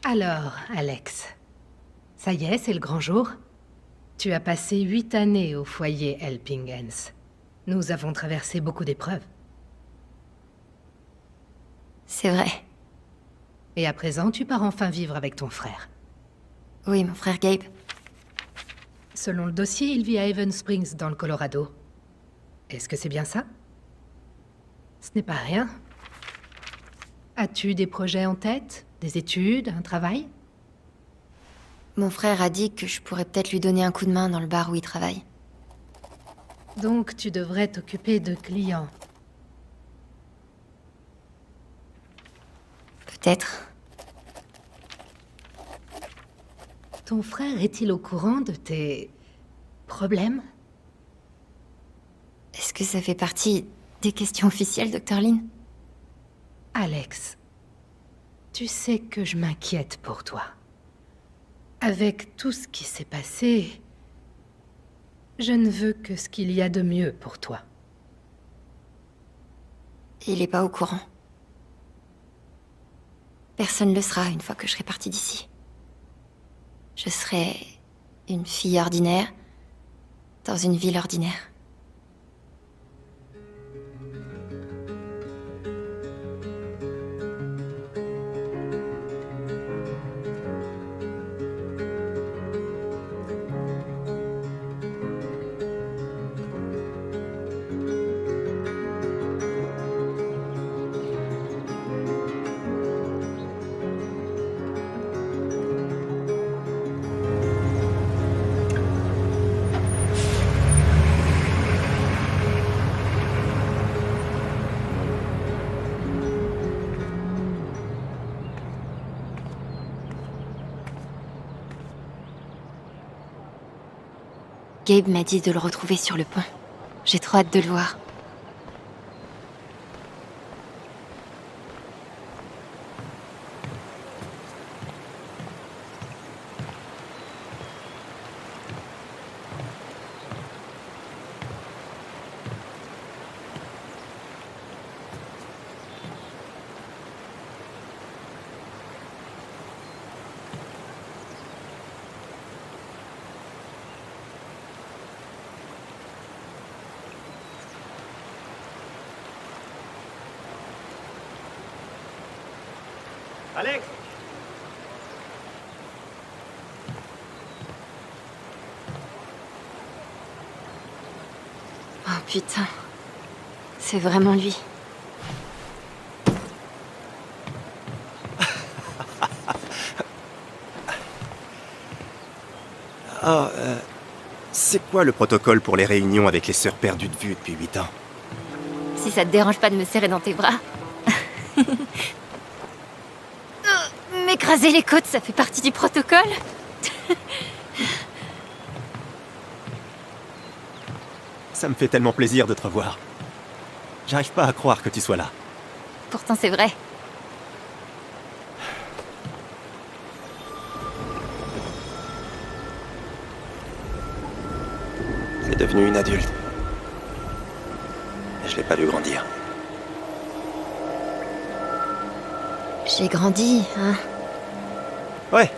Alors, Alex, ça y est, c'est le grand jour. Tu as passé 8 années au foyer Helping Hands. Nous avons traversé beaucoup d'épreuves. C'est vrai. Et à présent, tu pars enfin vivre avec ton frère. Oui, mon frère Gabe. Selon le dossier, il vit à Haven Springs, dans le Colorado. Est-ce que c'est bien ça? Ce n'est pas rien. As-tu des projets en tête? Des études? Un travail? Mon frère a dit que je pourrais peut-être lui donner un coup de main dans le bar où il travaille. Donc tu devrais t'occuper de clients. Peut-être. Ton frère est-il au courant de tes problèmes? Est-ce que ça fait partie des questions officielles, Dr. Lynn? Alex, tu sais que je m'inquiète pour toi. Avec tout ce qui s'est passé, je ne veux que ce qu'il y a de mieux pour toi. Il est pas au courant. Personne ne le sera une fois que je serai partie d'ici. Je serai une fille ordinaire dans une ville ordinaire. Gabe m'a dit de le retrouver sur le pont. J'ai trop hâte de le voir. Alex! Oh putain. C'est vraiment lui. Ah, c'est quoi le protocole pour les réunions avec les sœurs perdues de vue depuis 8 ans? Si ça te dérange pas de me serrer dans tes bras. M'écraser les côtes, ça fait partie du protocole? Ça me fait tellement plaisir de te revoir. J'arrive pas à croire que tu sois là. Pourtant c'est vrai. Elle est devenue une adulte. Et je l'ai pas vu grandir. J'ai grandi, hein. Ouais.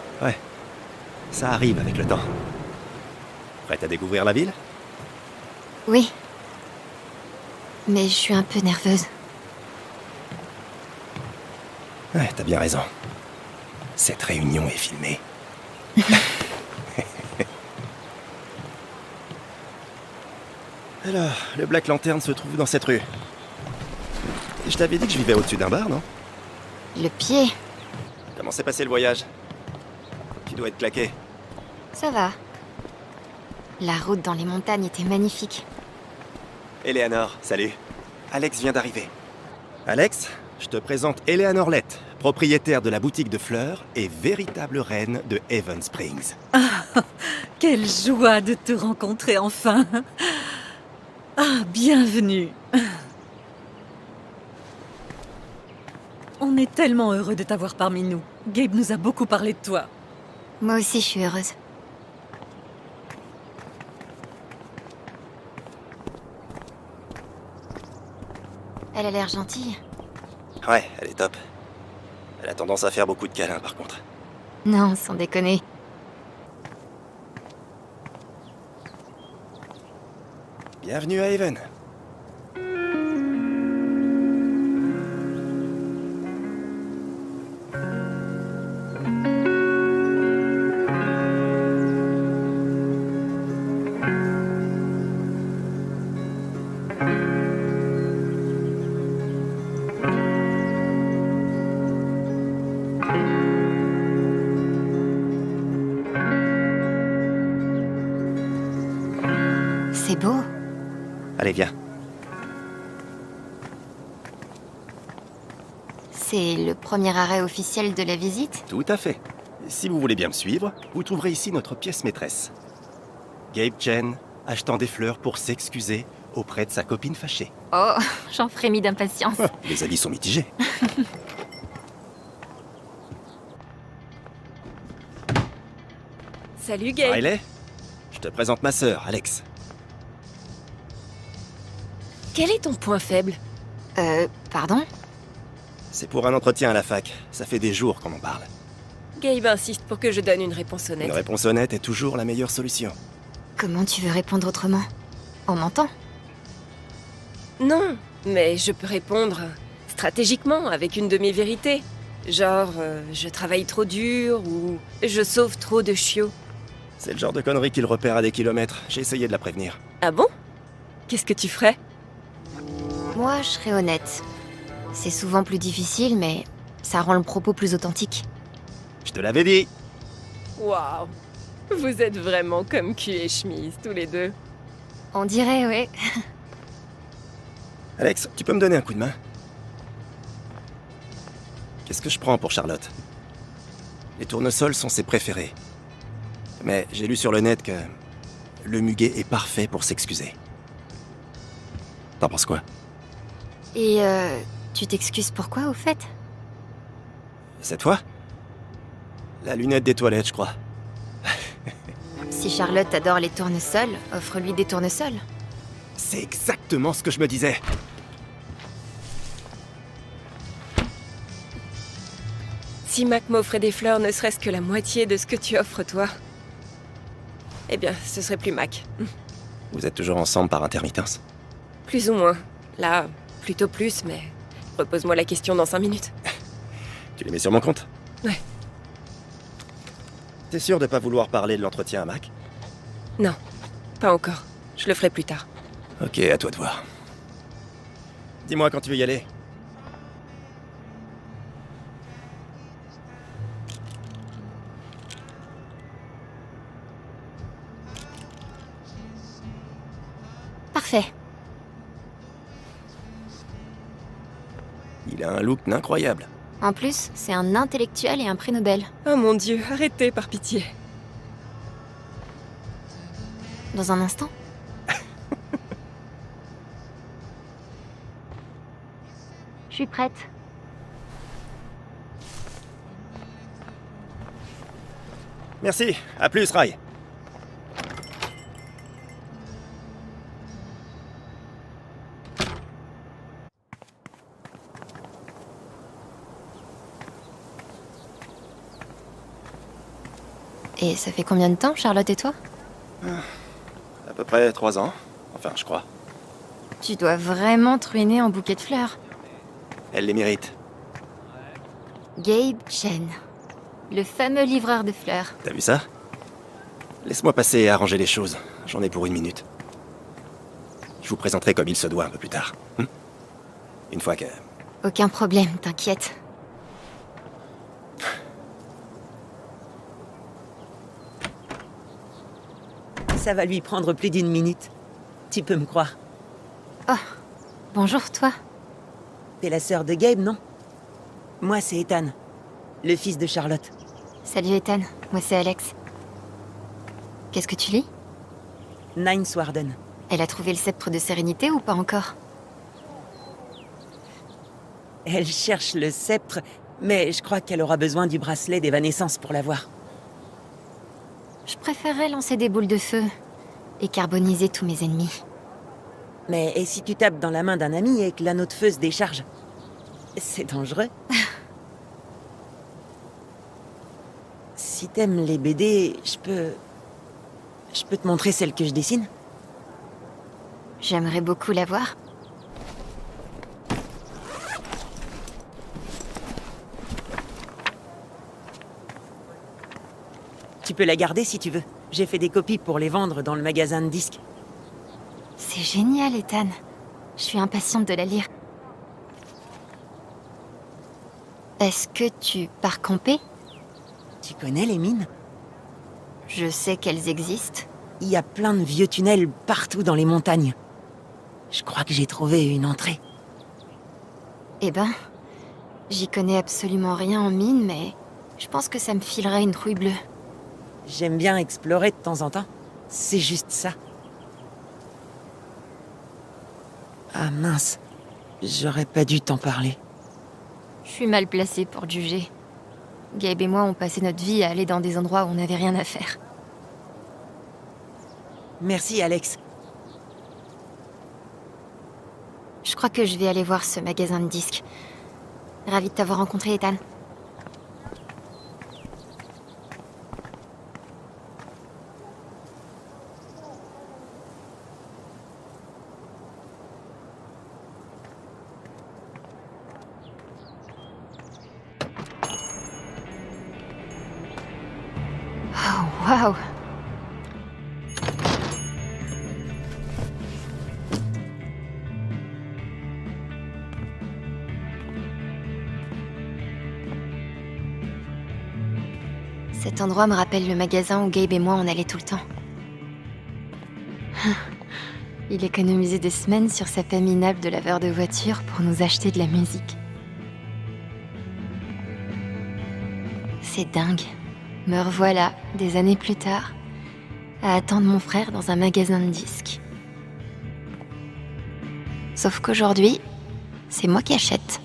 Ça arrive avec le temps. Prête à découvrir la ville? Oui. Mais je suis un peu nerveuse. Ouais, t'as bien raison. Cette réunion est filmée. Alors, le Black Lantern se trouve dans cette rue. Je t'avais dit que je vivais au-dessus d'un bar, non? Le pied, Comment s'est passé le voyage? Tu dois être claqué. ça va. La route dans les montagnes était magnifique. Eleanor, salut. Alex vient d'arriver. Alex, je te présente Eleanor Lett, propriétaire de la boutique de fleurs et véritable reine de Haven Springs. Quelle joie de te rencontrer enfin. Ah, bienvenue. On est tellement heureux de t'avoir parmi nous. Gabe nous a beaucoup parlé de toi. Moi aussi, je suis heureuse. Elle a l'air gentille. Ouais, elle est top. Elle a tendance à faire beaucoup de câlins, par contre. Non, sans déconner. Bienvenue à Haven. C'est beau. Allez, viens. C'est le premier arrêt officiel de la visite? Tout à fait. Si vous voulez bien me suivre, vous trouverez ici notre pièce maîtresse. Gabe Chen achetant des fleurs pour s'excuser auprès de sa copine fâchée. Oh, j'en frémis d'impatience. Les avis sont mitigés. Salut, Gabe. Riley, je te présente ma sœur, Alex. Quel est ton point faible? Pardon? C'est pour un entretien à la fac. Ça fait des jours qu'on en parle. Gabe insiste pour que je donne une réponse honnête. Une réponse honnête est toujours la meilleure solution. Comment tu veux répondre autrement? En mentant? Non, mais je peux répondre stratégiquement, avec une demi-vérité. Genre, je travaille trop dur ou je sauve trop de chiots. C'est le genre de connerie qu'il repère à des kilomètres. J'ai essayé de la prévenir. Ah bon? Qu'est-ce que tu ferais? Moi, je serais honnête. C'est souvent plus difficile, mais ça rend le propos plus authentique. Je te l'avais dit. Waouh! Vous êtes vraiment comme cul et chemise, tous les deux. On dirait, ouais. Alex, tu peux me donner un coup de main? Qu'est-ce que je prends pour Charlotte? Les tournesols sont ses préférés. Mais j'ai lu sur le net que le muguet est parfait pour s'excuser. T'en penses quoi? Et tu t'excuses pourquoi, au fait? C'est toi? La lunette des toilettes, je crois. Si Charlotte adore les tournesols, offre-lui des tournesols. C'est exactement ce que je me disais. Si Mac m'offrait des fleurs ne serait-ce que la moitié de ce que tu offres, toi, eh bien, ce serait plus Mac. Vous êtes toujours ensemble par intermittence? Plus ou moins. Là, plutôt plus, mais repose-moi la question dans 5 minutes. Tu les mets sur mon compte? Ouais. T'es sûr de pas vouloir parler de l'entretien à Mac? Non, pas encore. Je le ferai plus tard. Ok, à toi de voir. Dis-moi quand tu veux y aller. Parfait. Il a un look incroyable. En plus, c'est un intellectuel et un prix Nobel. Oh mon Dieu, arrêtez par pitié. Dans un instant. Je suis prête. Merci, à plus, Rai. Et ça fait combien de temps, Charlotte et toi? À peu près 3 ans. Enfin, je crois. Tu dois vraiment te ruiner en bouquet de fleurs. Elle les mérite. Gabe Chen, le fameux livreur de fleurs. T'as vu ça? Laisse-moi passer et arranger les choses. J'en ai pour 1 minute. Je vous présenterai comme il se doit un peu plus tard. Une fois que... Aucun problème, t'inquiète. Ça va lui prendre plus d'1 minute. Tu peux me croire. Oh, bonjour toi. T'es la sœur de Gabe, non? Moi, c'est Ethan, le fils de Charlotte. Salut Ethan, moi c'est Alex. Qu'est-ce que tu lis? Ninth Warden. Elle a trouvé le sceptre de sérénité ou pas encore? Elle cherche le sceptre, mais je crois qu'elle aura besoin du bracelet d'évanescence pour l'avoir. Je préférerais lancer des boules de feu et carboniser tous mes ennemis. Mais et si tu tapes dans la main d'un ami et que l'anneau de feu se décharge? C'est dangereux. si t'aimes les BD, je peux te montrer celle que je dessine? J'aimerais beaucoup la voir. Tu peux la garder si tu veux. J'ai fait des copies pour les vendre dans le magasin de disques. C'est génial, Ethan. Je suis impatiente de la lire. Est-ce que tu pars camper? Tu connais les mines? Je sais qu'elles existent. Il y a plein de vieux tunnels partout dans les montagnes. Je crois que j'ai trouvé une entrée. Eh ben, j'y connais absolument rien en mine, mais je pense que ça me filerait une trouille bleue. J'aime bien explorer de temps en temps. C'est juste ça. Ah mince, j'aurais pas dû t'en parler. Je suis mal placée pour te juger. Gabe et moi, on passé notre vie à aller dans des endroits où on n'avait rien à faire. Merci Alex. Je crois que je vais aller voir ce magasin de disques. Ravie de t'avoir rencontré, Ethan. Oh, waouh! Cet endroit me rappelle le magasin où Gabe et moi on allait tout le temps. Il économisait des semaines sur sa paie minable de laveur de voiture pour nous acheter de la musique. C'est dingue. Me revoilà, des années plus tard, à attendre mon frère dans un magasin de disques. Sauf qu'aujourd'hui, c'est moi qui achète.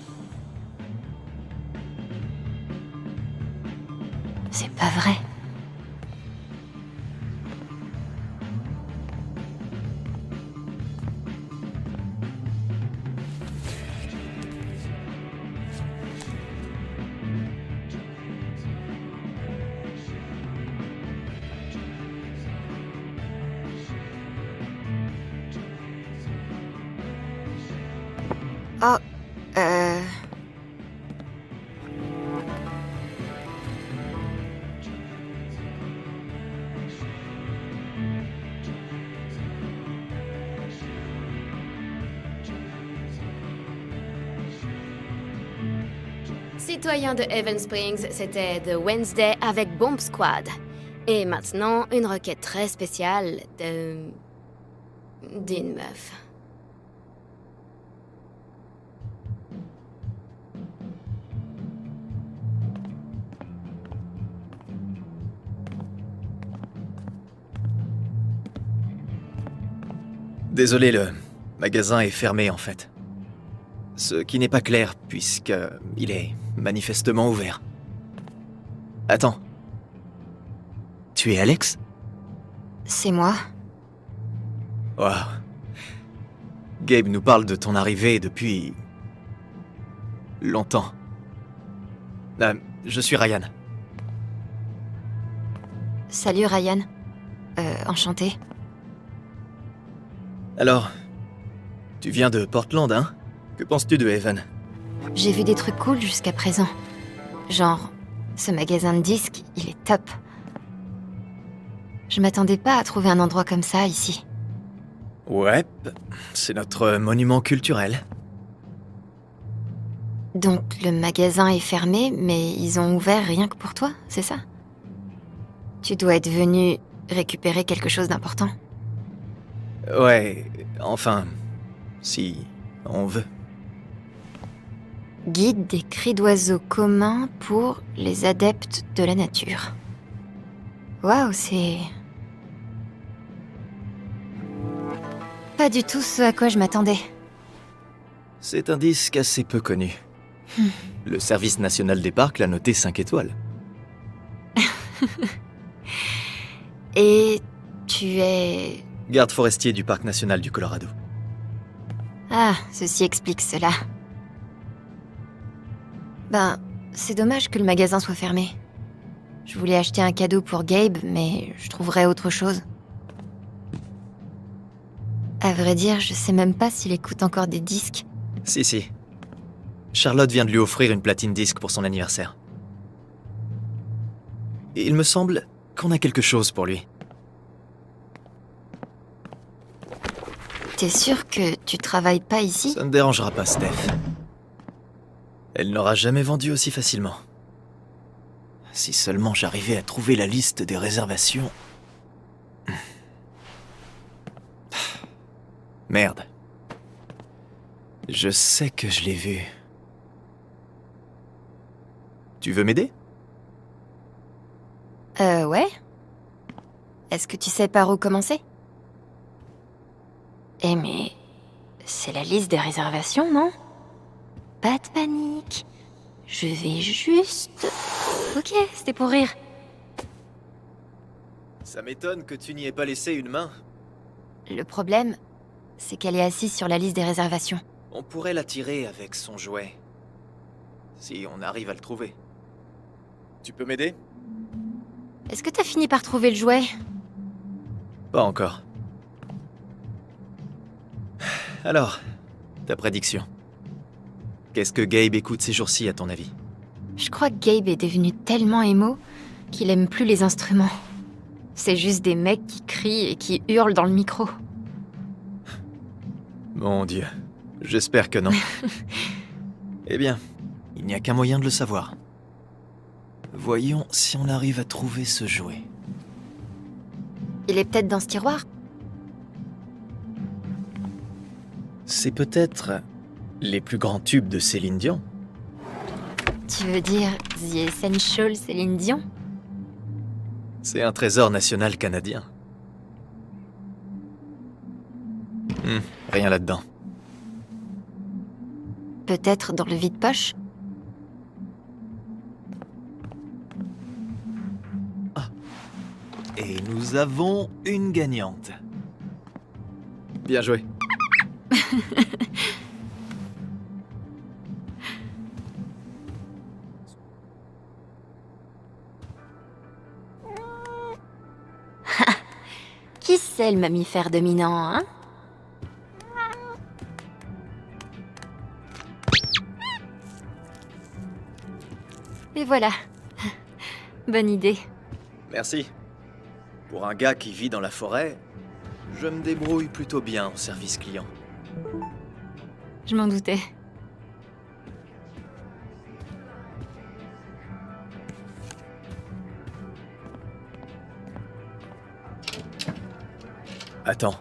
C'est pas vrai. Oh, Citoyens de Haven Springs, c'était The Wednesday avec Bomb Squad. Et maintenant, une requête très spéciale d'une meuf. Désolé, le magasin est fermé en fait. Ce qui n'est pas clair, puisque il est manifestement ouvert. Attends. Tu es Alex? c'est moi. Waouh. Gabe nous parle de ton arrivée depuis... longtemps. Je suis Ryan. Salut Ryan. Enchanté. Alors, tu viens de Portland, hein? Que penses-tu de Haven? J'ai vu des trucs cool jusqu'à présent. Genre, ce magasin de disques, il est top. Je m'attendais pas à trouver un endroit comme ça ici. Ouais, c'est notre monument culturel. Donc le magasin est fermé, mais ils ont ouvert rien que pour toi, c'est ça? Tu dois être venu récupérer quelque chose d'important. Ouais, enfin, si on veut. Guide des cris d'oiseaux communs pour les adeptes de la nature. Waouh, c'est... pas du tout ce à quoi je m'attendais. C'est un disque assez peu connu. Le Service national des parcs l'a noté 5 étoiles. Et tu es... Garde forestier du parc national du Colorado. Ah, ceci explique cela. Ben, c'est dommage que le magasin soit fermé. Je voulais acheter un cadeau pour Gabe, mais je trouverais autre chose. À vrai dire, je sais même pas s'il écoute encore des disques. Si. Charlotte vient de lui offrir une platine disque pour son anniversaire. Et il me semble qu'on a quelque chose pour lui. T'es sûr que tu travailles pas ici? Ça ne dérangera pas Steph. Elle n'aura jamais vendu aussi facilement. Si seulement j'arrivais à trouver la liste des réservations... Merde. Je sais que je l'ai vu. Tu veux m'aider? Ouais. Est-ce que tu sais par où commencer? Eh mais... c'est la liste des réservations, non? Pas de panique. Je vais juste... Ok, c'était pour rire. Ça m'étonne que tu n'y aies pas laissé une main. Le problème, c'est qu'elle est assise sur la liste des réservations. On pourrait l'attirer avec son jouet. Si on arrive à le trouver. Tu peux m'aider? Est-ce que t'as fini par trouver le jouet? Pas encore. Alors, ta prédiction. Qu'est-ce que Gabe écoute ces jours-ci, à ton avis? Je crois que Gabe est devenu tellement émo qu'il aime plus les instruments. C'est juste des mecs qui crient et qui hurlent dans le micro. Mon Dieu, j'espère que non. Eh bien, il n'y a qu'un moyen de le savoir. Voyons si on arrive à trouver ce jouet. Il est peut-être dans ce tiroir? C'est peut-être les plus grands tubes de Céline Dion. Tu veux dire The Essential Céline Dion? C'est un trésor national canadien. Rien là-dedans. Peut-être dans le vide-poche? Et nous avons une gagnante. Bien joué. Qui c'est le mammifère dominant, hein? Et voilà. Bonne idée. Merci. Pour un gars qui vit dans la forêt, je me débrouille plutôt bien en service client. Je m'en doutais. Attends.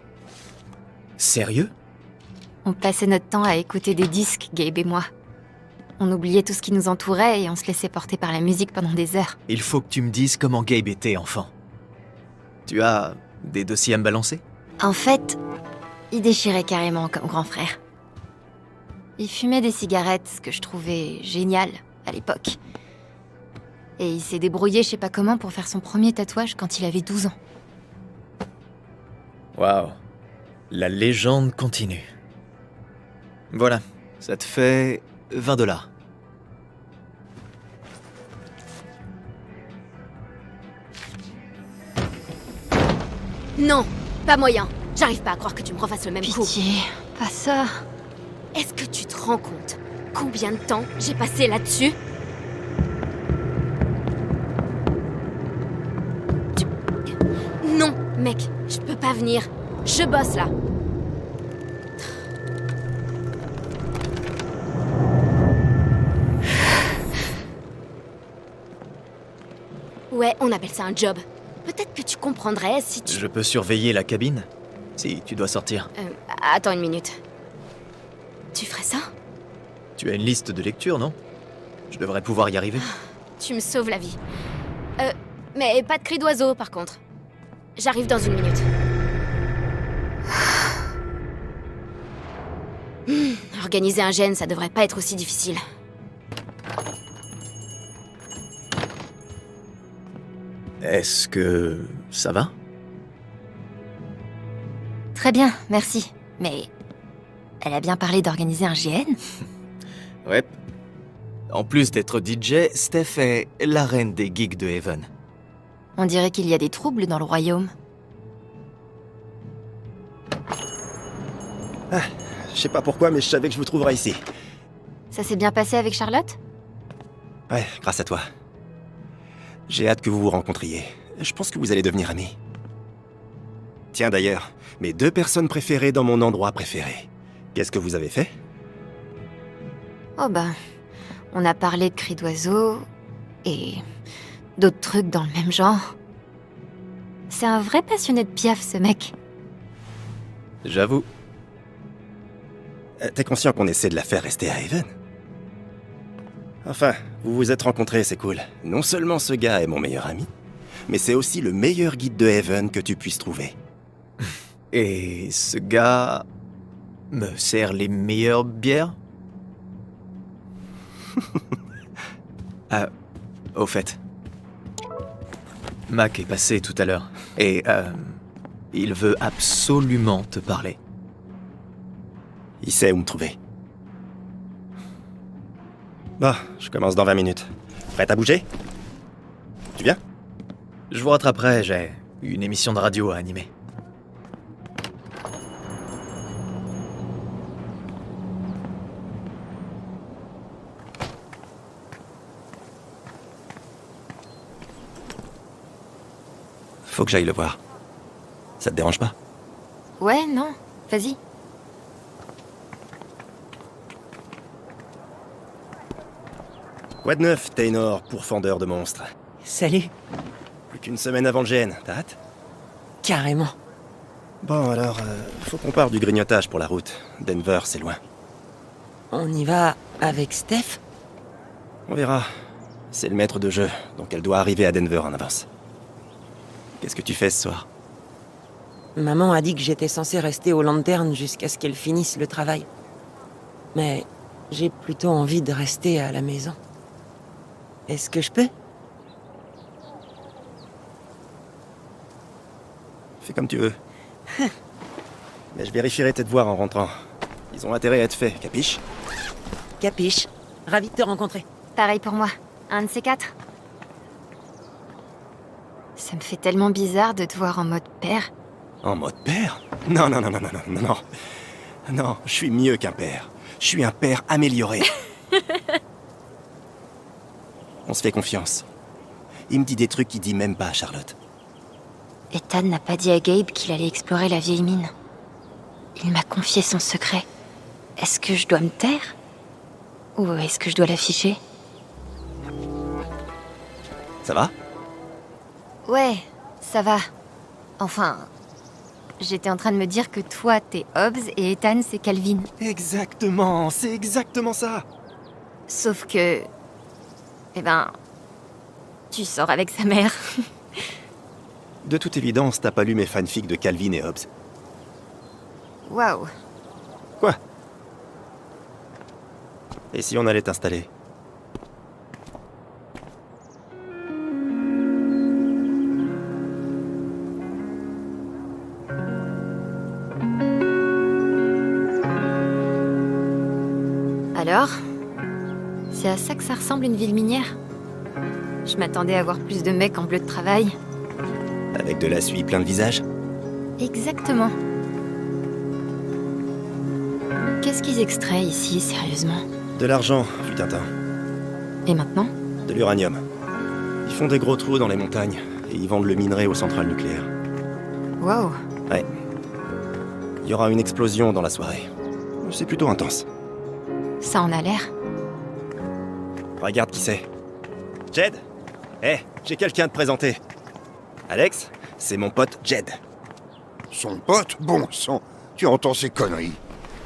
Sérieux? On passait notre temps à écouter des disques, Gabe et moi. On oubliait tout ce qui nous entourait et on se laissait porter par la musique pendant des heures. Il faut que tu me dises comment Gabe était enfant. Tu as des dossiers à me balancer? En fait, il déchirait carrément comme grand frère. Il fumait des cigarettes, ce que je trouvais génial à l'époque. Et il s'est débrouillé je sais pas comment pour faire son premier tatouage quand il avait 12 ans. Waouh. La légende continue. Voilà, ça te fait 20$. Non, pas moyen. J'arrive pas à croire que tu me refasses le même coup. Pitié, pas ça. Est-ce que tu te rends compte combien de temps j'ai passé là-dessus? Non, mec, je peux pas venir. Je bosse là. Ouais, on appelle ça un job. Peut-être que tu comprendrais si tu... Je peux surveiller la cabine? Si tu dois sortir. Attends une minute. Tu ferais ça? Tu as une liste de lecture, non? Je devrais pouvoir y arriver. Tu me sauves la vie. Mais pas de cri d'oiseau, par contre. J'arrive dans une minute. Organiser un gène, ça devrait pas être aussi difficile. Est-ce que ça va? Très bien, merci. Mais elle a bien parlé d'organiser un GN? Ouais. En plus d'être DJ, Steph est la reine des geeks de Haven. On dirait qu'il y a des troubles dans le royaume. Je sais pas pourquoi, mais je savais que je vous trouverais ici. Ça s'est bien passé avec Charlotte? Ouais, grâce à toi. J'ai hâte que vous vous rencontriez. Je pense que vous allez devenir amis. Tiens d'ailleurs, mes 2 personnes préférées dans mon endroit préféré. Qu'est-ce que vous avez fait? Oh bah, on a parlé de cris d'oiseaux et d'autres trucs dans le même genre. C'est un vrai passionné de Piaf, ce mec. J'avoue. T'es conscient qu'on essaie de la faire rester à Haven? Enfin, vous vous êtes rencontrés, c'est cool. Non seulement ce gars est mon meilleur ami, mais c'est aussi le meilleur guide de Haven que tu puisses trouver. Et ce gars me sert les meilleures bières? Au fait, Mac est passé tout à l'heure et il veut absolument te parler. Il sait où me trouver. Bon, je commence dans 20 minutes. Prête à bouger? Tu viens? Je vous rattraperai, j'ai une émission de radio à animer. Faut que j'aille le voir. Ça te dérange pas? Ouais, non, vas-y. Quoi de neuf, Taynor, pourfendeur de monstres? Salut. Plus qu'une semaine avant le GN, t'as hâte? Carrément. Bon alors, faut qu'on parte du grignotage pour la route. Denver, c'est loin. On y va avec Steph? On verra. C'est le maître de jeu, donc elle doit arriver à Denver en avance. Qu'est-ce que tu fais ce soir? Maman a dit que j'étais censé rester aux lanternes jusqu'à ce qu'elle finisse le travail. Mais j'ai plutôt envie de rester à la maison. Est-ce que je peux? Fais comme tu veux. Mais je vérifierai tes devoirs en rentrant. Ils ont intérêt à être faits, capiche? Capiche. Ravi de te rencontrer. Pareil pour moi. Un de ces 4. Ça me fait tellement bizarre de te voir en mode père. En mode père? Non, non, non, non, non, non, non. Non, je suis mieux qu'un père. Je suis un père amélioré. On se fait confiance. Il me dit des trucs qu'il dit même pas à Charlotte. Ethan n'a pas dit à Gabe qu'il allait explorer la vieille mine. Il m'a confié son secret. Est-ce que je dois me taire? Ou est-ce que je dois l'afficher? Ça va? Ouais, ça va. Enfin, j'étais en train de me dire que toi, t'es Hobbs et Ethan, c'est Calvin. Exactement, c'est exactement ça. Sauf que... Eh ben... Tu sors avec sa mère. De toute évidence, t'as pas lu mes fanfics de Calvin et Hobbes. Waouh. Quoi? Et si on allait t'installer? Alors? C'est à ça que ça ressemble une ville minière? Je m'attendais à voir plus de mecs en bleu de travail. Avec de la suie plein de visages? Exactement. Qu'est-ce qu'ils extraient ici, sérieusement? De l'argent, fut un temps. Et maintenant? De l'uranium. Ils font des gros trous dans les montagnes et ils vendent le minerai aux centrales nucléaires. Wow. Ouais. Il y aura une explosion dans la soirée. C'est plutôt intense. Ça en a l'air. Regarde qui c'est. Jed? J'ai quelqu'un à te présenter. Alex, c'est mon pote Jed. Son pote? Bon sang, tu entends ces conneries.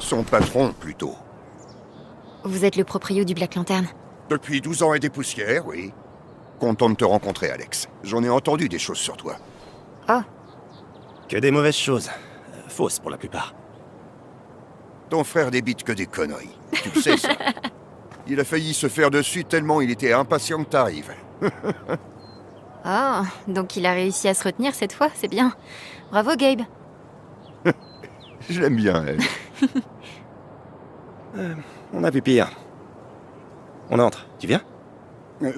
Son patron, plutôt. Vous êtes le proprio du Black Lantern. Depuis 12 ans et des poussières, oui. Content de te rencontrer, Alex. J'en ai entendu des choses sur toi. Oh. Que des mauvaises choses. Fausses pour la plupart. Ton frère débite que des conneries. Tu sais ça. Il a failli se faire dessus tellement il était impatient que t'arrives. Oh, donc il a réussi à se retenir cette fois, c'est bien. Bravo, Gabe. Je l'aime bien, elle. On a vu pire. On entre, tu viens?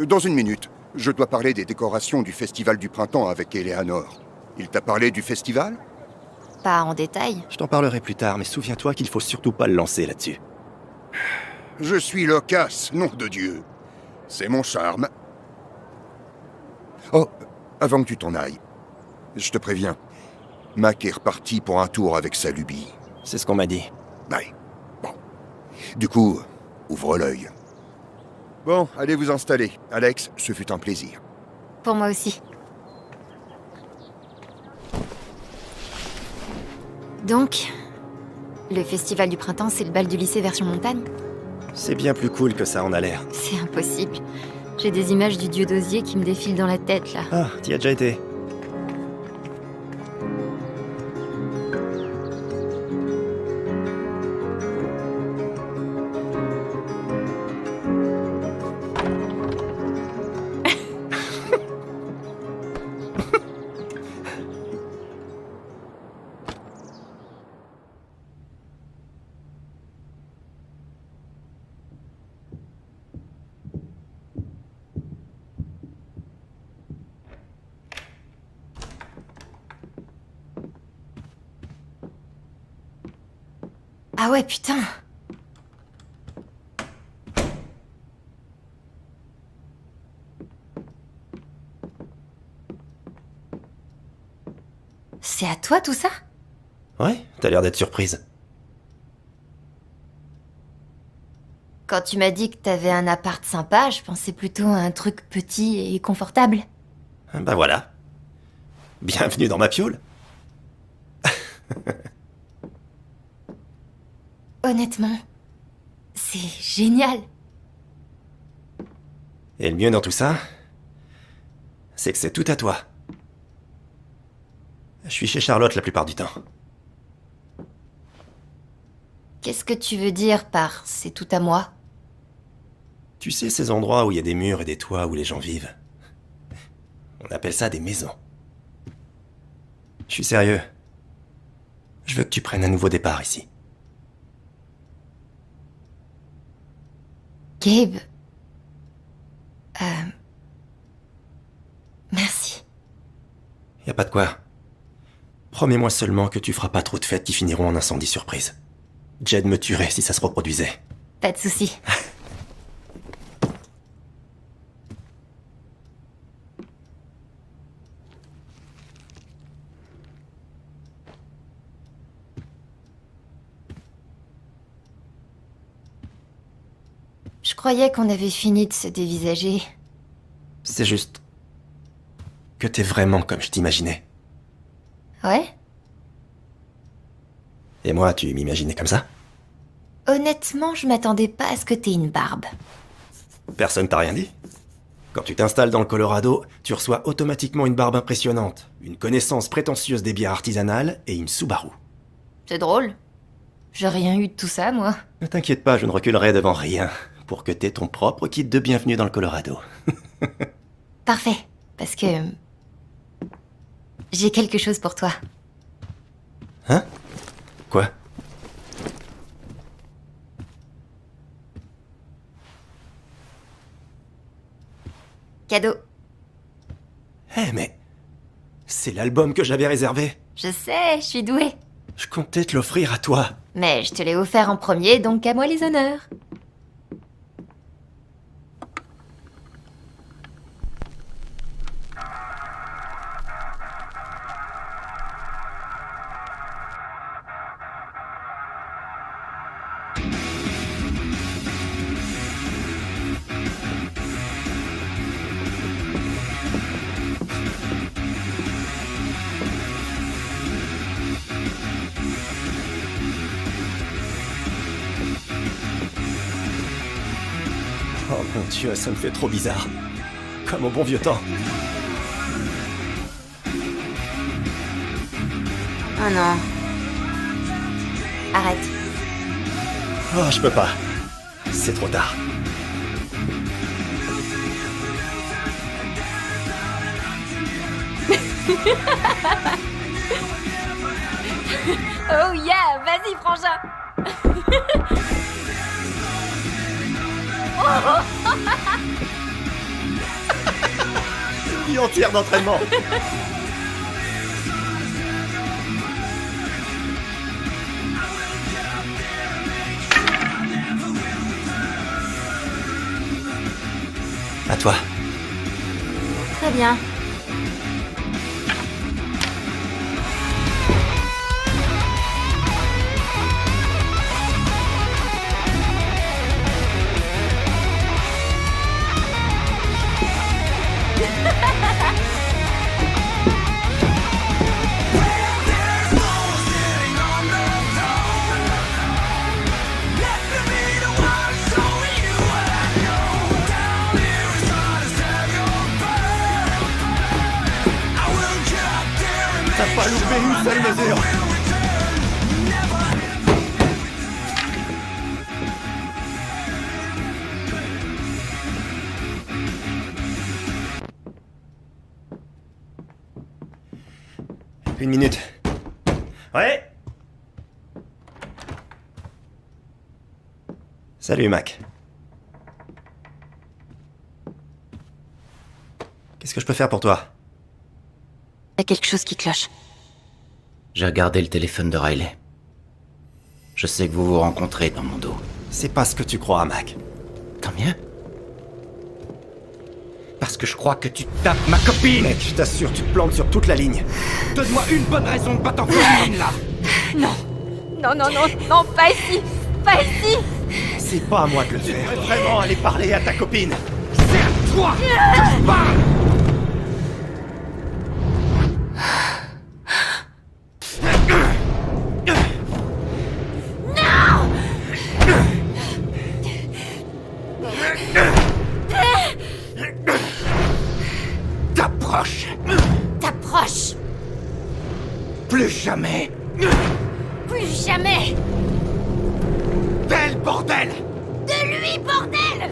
Dans une minute, je dois parler des décorations du festival du printemps avec Eleanor. Il t'a parlé du festival? Pas en détail. Je t'en parlerai plus tard, mais souviens-toi qu'il faut surtout pas le lancer là-dessus. Je suis loquace, nom de Dieu. C'est mon charme. Oh, avant que tu t'en ailles, je te préviens, Mac est reparti pour un tour avec sa lubie. C'est ce qu'on m'a dit. Ouais, bon. Du coup, ouvre l'œil. Bon, allez vous installer. Alex, ce fut un plaisir. Pour moi aussi. Donc, le festival du printemps, c'est le bal du lycée version montagne? C'est bien plus cool que ça en a l'air. C'est impossible. J'ai des images du dieu d'osier qui me défilent dans la tête, là. Ah, t'y as déjà été. Ah ouais, putain! C'est à toi tout ça? Ouais, t'as l'air d'être surprise. Quand tu m'as dit que t'avais un appart sympa, je pensais plutôt à un truc petit et confortable. Ben voilà. Bienvenue dans ma piole. Honnêtement, c'est génial. Et le mieux dans tout ça, c'est que c'est tout à toi. Je suis chez Charlotte la plupart du temps. Qu'est-ce que tu veux dire par « c'est tout à moi » ? Tu sais ces endroits où il y a des murs et des toits où les gens vivent? On appelle ça des maisons. Je suis sérieux. Je veux que tu prennes un nouveau départ ici. Gabe... Merci. Y a pas de quoi. Promets-moi seulement que tu feras pas trop de fêtes qui finiront en incendie surprise. Jed me tuerait si ça se reproduisait. Pas de souci. Je croyais qu'on avait fini de se dévisager. C'est juste... que t'es vraiment comme je t'imaginais. Ouais? Et moi, tu m'imaginais comme ça? Honnêtement, je m'attendais pas à ce que t'aies une barbe. Personne t'a rien dit? Quand tu t'installes dans le Colorado, tu reçois automatiquement une barbe impressionnante, une connaissance prétentieuse des bières artisanales et une Subaru. C'est drôle. J'ai rien eu de tout ça, moi. Ne t'inquiète pas, je ne reculerai devant rien pour que t'aies ton propre kit de bienvenue dans le Colorado. Parfait, parce que... j'ai quelque chose pour toi. Hein? Quoi? Cadeau. Eh mais... c'est l'album que j'avais réservé. Je sais, je suis douée. Je comptais te l'offrir à toi. Mais je te l'ai offert en premier, donc à moi les honneurs. Oh mon Dieu, ça me fait trop bizarre. Comme au bon vieux temps. Oh non. Arrête. Oh, je peux pas. C'est trop tard. Oh yeah, vas-y frangin. Oh, oh. nuit entière d'entraînement. À toi. Très bien. T'as pas loupé une seule mesure. Une minute. Ouais. Salut, Mac. Qu'est-ce que je peux faire pour toi? Il y a quelque chose qui cloche. J'ai regardé le téléphone de Riley. Je sais que vous vous rencontrez dans mon dos. C'est pas ce que tu crois, Mac. Tant mieux. Parce que je crois que tu tapes ma copine. Mec, je t'assure, tu te plantes sur toute la ligne. Donne-moi une bonne raison de pas t'en copine, là. Non, non, non, pas ici. Pas ici. C'est pas à moi de le faire. Tu devrais vraiment aller parler à ta copine. C'est à toi que je parle. T'approches. Plus jamais. Plus jamais. Quel bordel. De lui, bordel.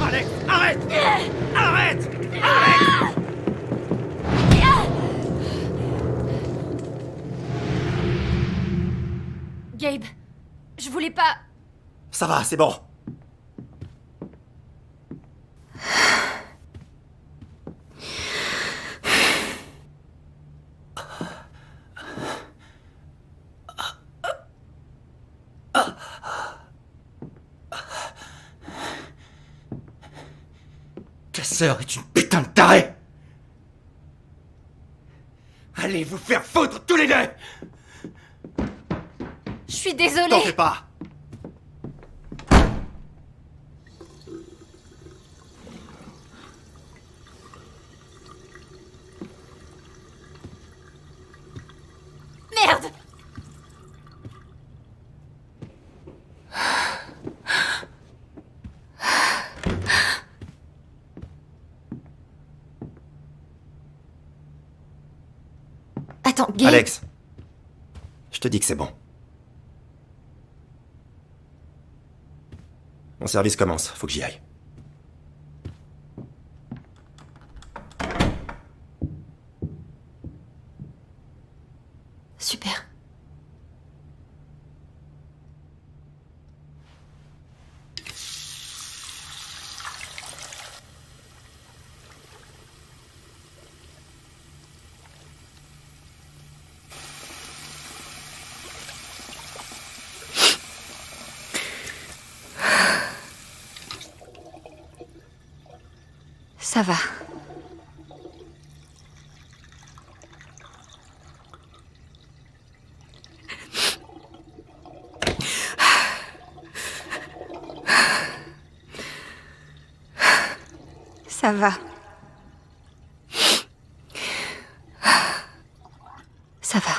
Alex, arrête. Arrête. Arrête. Gabe, je voulais pas... Ça va, c'est bon. Ta sœur est une putain de tarée. Allez vous faire foutre tous les deux. Je suis désolée. T'en fais pas. Merde. Attends, Gabe... Alex, je te dis que c'est bon. Mon service commence, faut que j'y aille. Super. Ça va. Ça va. Ça va.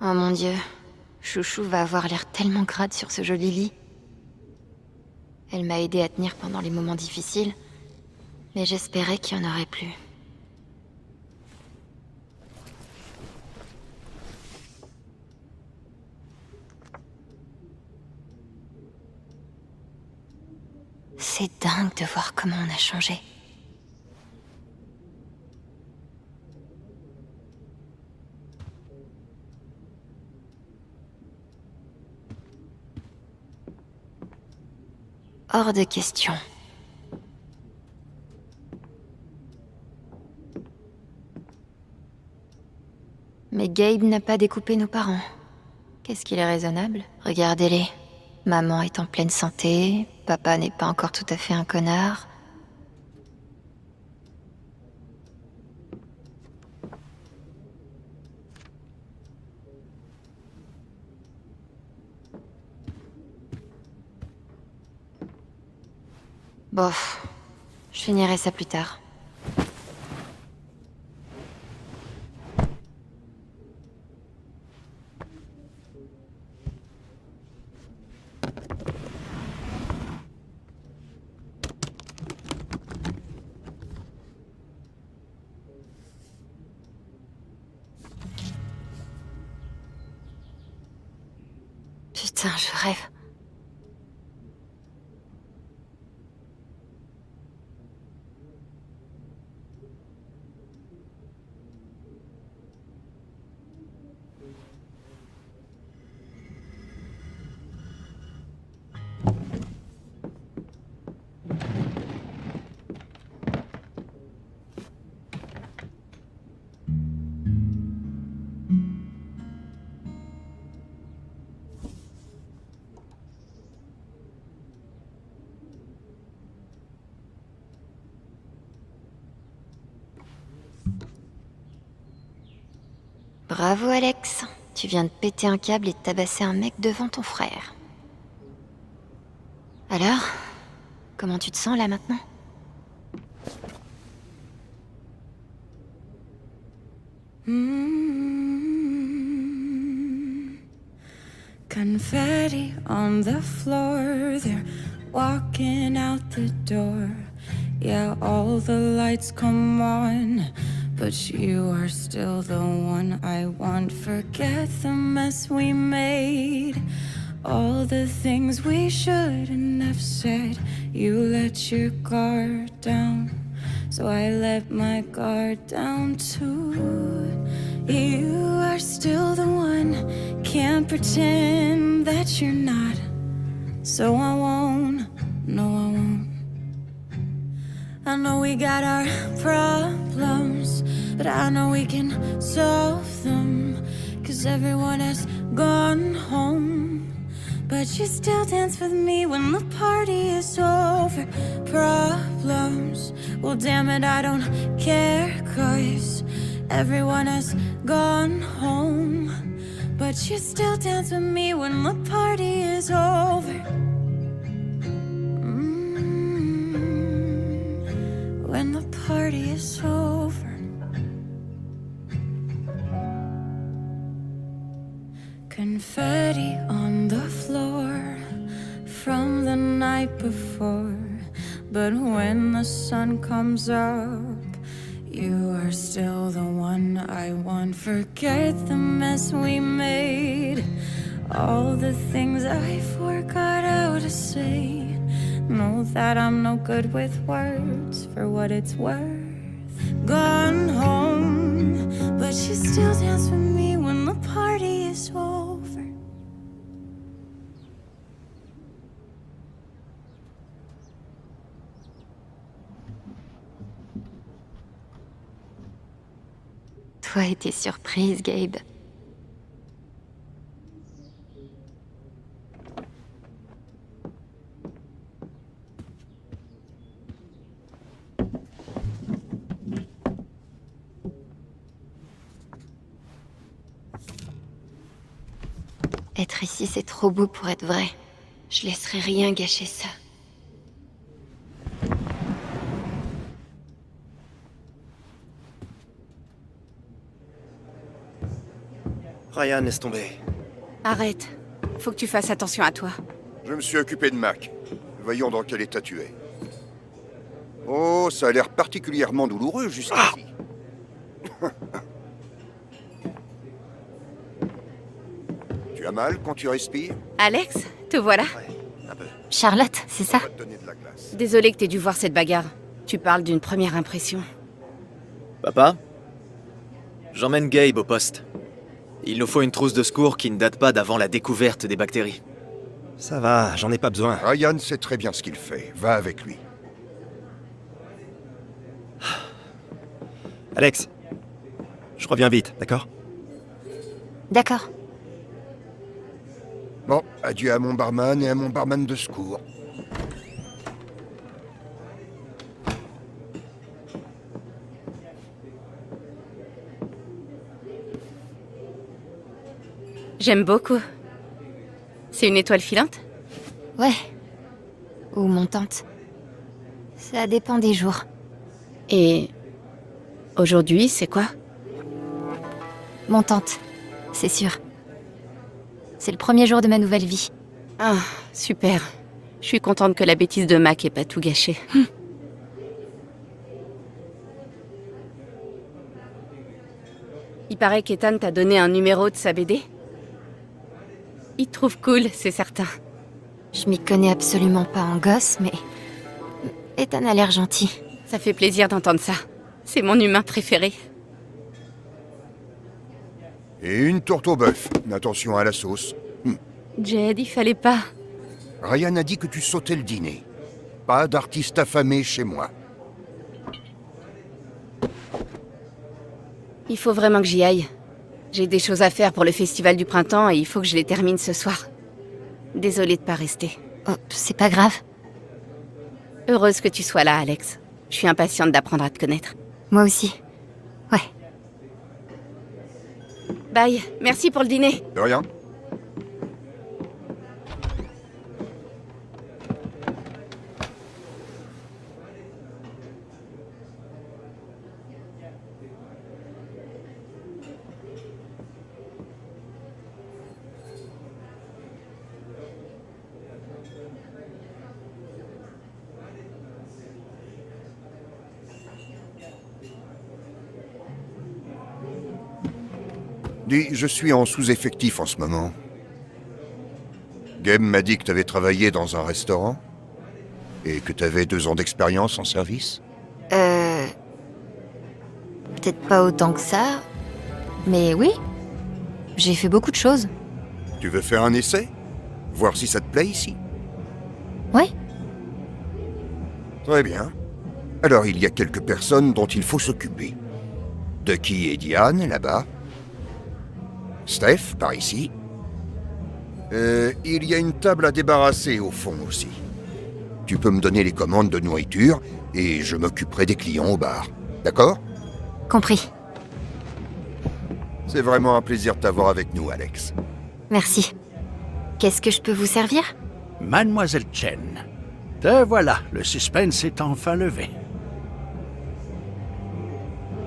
Oh mon Dieu, Chouchou va avoir l'air tellement crade sur ce joli lit. Elle m'a aidé à tenir pendant les moments difficiles, mais j'espérais qu'il y en aurait plus. C'est dingue de voir comment on a changé. Hors de question. Mais Gabe n'a pas découpé nos parents. Qu'est-ce qu'il est raisonnable? Regardez-les. Maman est en pleine santé, papa n'est pas encore tout à fait un connard. Bof, je finirai ça plus tard. Putain, je rêve. Bravo Alex, tu viens de péter un câble et de tabasser un mec devant ton frère. Alors, comment tu te sens là maintenant? Confetti on the floor, they're walking out the door. Yeah, all the lights come on, but you are still the one I want. Forget the mess we made, all the things we shouldn't have said. You let your guard down, so I let my guard down too. You are still the one, can't pretend that you're not. So I won't, no I won't. I know we got our problems, but I know we can solve them. 'Cause everyone has gone home, but you still dance with me when the party is over. Problems, well damn it I don't care. 'Cause everyone has gone home, but you still dance with me when the party is over. When the party is over. Confetti on the floor from the night before, but when the sun comes up, you are still the one I want. Forget the mess we made, all the things I forgot how to say. Know that I'm no good with words, for what it's worth. Gone home, but you still dance with me when the party is over. Toi et tes surprises, Gabe. Être ici, c'est trop beau pour être vrai. Je laisserai rien gâcher ça. Ryan, laisse tomber. Arrête. Faut que tu fasses attention à toi. Je me suis occupé de Mac. Voyons dans quel état tu es. Oh, ça a l'air particulièrement douloureux jusqu'ici. Tu as mal quand tu respires? Alex, te voilà. Ouais, un peu. Charlotte, c'est ça? On va te donner de la glace. Désolée que t'aies dû voir cette bagarre. Tu parles d'une première impression. Papa? J'emmène Gabe au poste. Il nous faut une trousse de secours qui ne date pas d'avant la découverte des bactéries. Ça va, j'en ai pas besoin. Ryan sait très bien ce qu'il fait. Va avec lui. Alex, je reviens vite, d'accord? D'accord. Bon, adieu à mon barman et à mon barman de secours. J'aime beaucoup. C'est une étoile filante? Ouais. Ou montante. Ça dépend des jours. Et... aujourd'hui, c'est quoi? Montante, c'est sûr. C'est le premier jour de ma nouvelle vie. Ah, super. Je suis contente que la bêtise de Mac ait pas tout gâché. Il paraît qu'Ethan t'a donné un numéro de sa BD? Il te trouve cool, c'est certain. Je m'y connais absolument pas en gosse, mais... Ethan a l'air gentil. Ça fait plaisir d'entendre ça. C'est mon humain préféré. Et une tourte au bœuf. Attention à la sauce. Jed, il fallait pas. Ryan a dit que tu sautais le dîner. Pas d'artiste affamé chez moi. Il faut vraiment que j'y aille. J'ai des choses à faire pour le festival du printemps et il faut que je les termine ce soir. Désolée de pas rester. Oh, c'est pas grave. Heureuse que tu sois là, Alex. Je suis impatiente d'apprendre à te connaître. Moi aussi. Ouais. Bye, merci pour le dîner. De rien. Dis, je suis en sous-effectif en ce moment. Gabe m'a dit que tu avais travaillé dans un restaurant et que tu avais 2 ans d'expérience en service. Peut-être pas autant que ça, mais oui. J'ai fait beaucoup de choses. Tu veux faire un essai? Voir si ça te plaît ici? Ouais. Très bien. Alors il y a quelques personnes dont il faut s'occuper. Ducky et Diane, là-bas. Steph, par ici. Il y a une table à débarrasser au fond aussi. Tu peux me donner les commandes de nourriture et je m'occuperai des clients au bar. D'accord? Compris. C'est vraiment un plaisir de t'avoir avec nous, Alex. Merci. Qu'est-ce que je peux vous servir? Mademoiselle Chen. Te voilà, le suspense est enfin levé.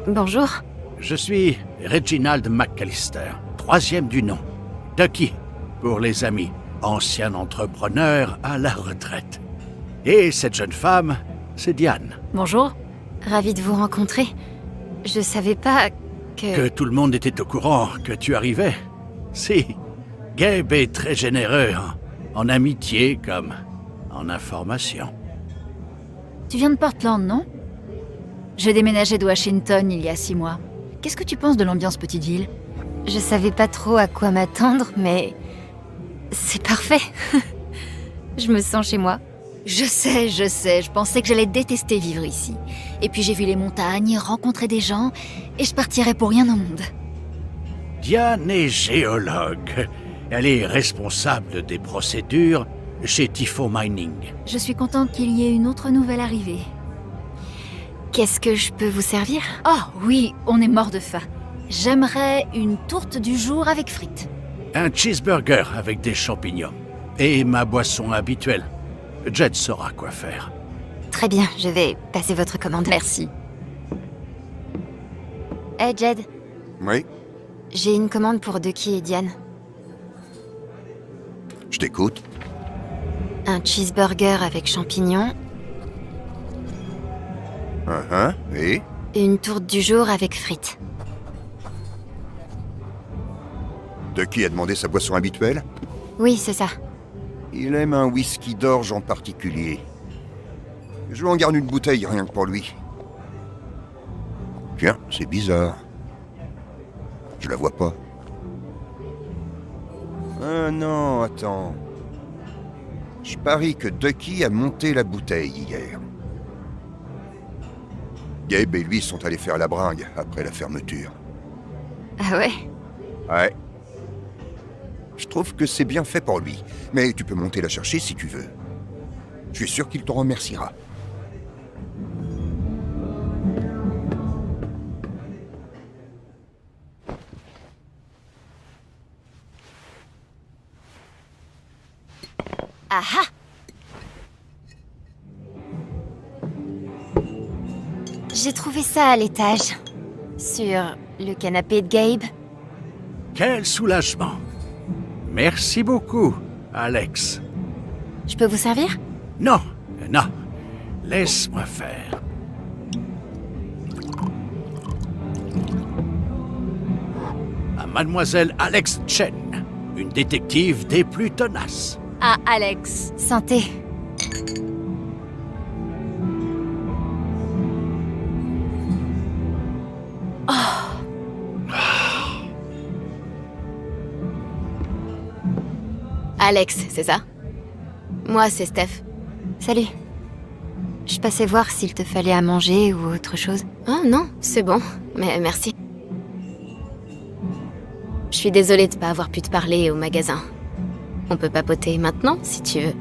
Bonjour. Je suis Reginald McAllister, 3e du nom. Ducky, pour les amis, ancien entrepreneur à la retraite. Et cette jeune femme, c'est Diane. Bonjour. Ravie de vous rencontrer. Je savais pas Que tout le monde était au courant que tu arrivais. Si, Gabe est très généreux en amitié comme en information. Tu viens de Portland, non? J'ai déménagé de Washington il y a 6 mois. Qu'est-ce que tu penses de l'ambiance petite ville? Je savais pas trop à quoi m'attendre, mais... c'est parfait. Je me sens chez moi. Je sais, je pensais que j'allais détester vivre ici. Et puis j'ai vu les montagnes, rencontré des gens, et je partirais pour rien au monde. Diane est géologue. Elle est responsable des procédures chez Tifo Mining. Je suis contente qu'il y ait une autre nouvelle arrivée. Qu'est-ce que je peux vous servir? Oh oui, on est mort de faim. J'aimerais une tourte du jour avec frites. Un cheeseburger avec des champignons. Et ma boisson habituelle. Jed saura quoi faire. Très bien, je vais passer votre commande. Merci. Hey Jed, Oui? J'ai une commande pour Ducky et Diane. Je t'écoute. Un cheeseburger avec champignons, Et une tourte du jour avec frites. Ducky a demandé sa boisson habituelle? Oui, c'est ça. Il aime un whisky d'orge en particulier. Je lui en garde une bouteille rien que pour lui. Tiens, c'est bizarre. Je la vois pas. Ah non, attends. Je parie que Ducky a monté la bouteille hier. Gabe et lui sont allés faire la bringue après la fermeture. Ah ouais? Ouais. Je trouve que c'est bien fait pour lui, mais tu peux monter la chercher si tu veux. Je suis sûr qu'il te remerciera. Ah ah! J'ai trouvé ça à l'étage. Sur le canapé de Gabe. Quel soulagement. Merci beaucoup, Alex. Je peux vous servir? Non, non. Laisse-moi faire. À Mademoiselle Alex Chen, une détective des plus tenaces. Ah, Alex. Santé. Alex, c'est ça? Moi, c'est Steph. Salut. Je passais voir s'il te fallait à manger ou autre chose. Oh non, c'est bon. Mais merci. Je suis désolée de pas avoir pu te parler au magasin. On peut papoter maintenant, si tu veux.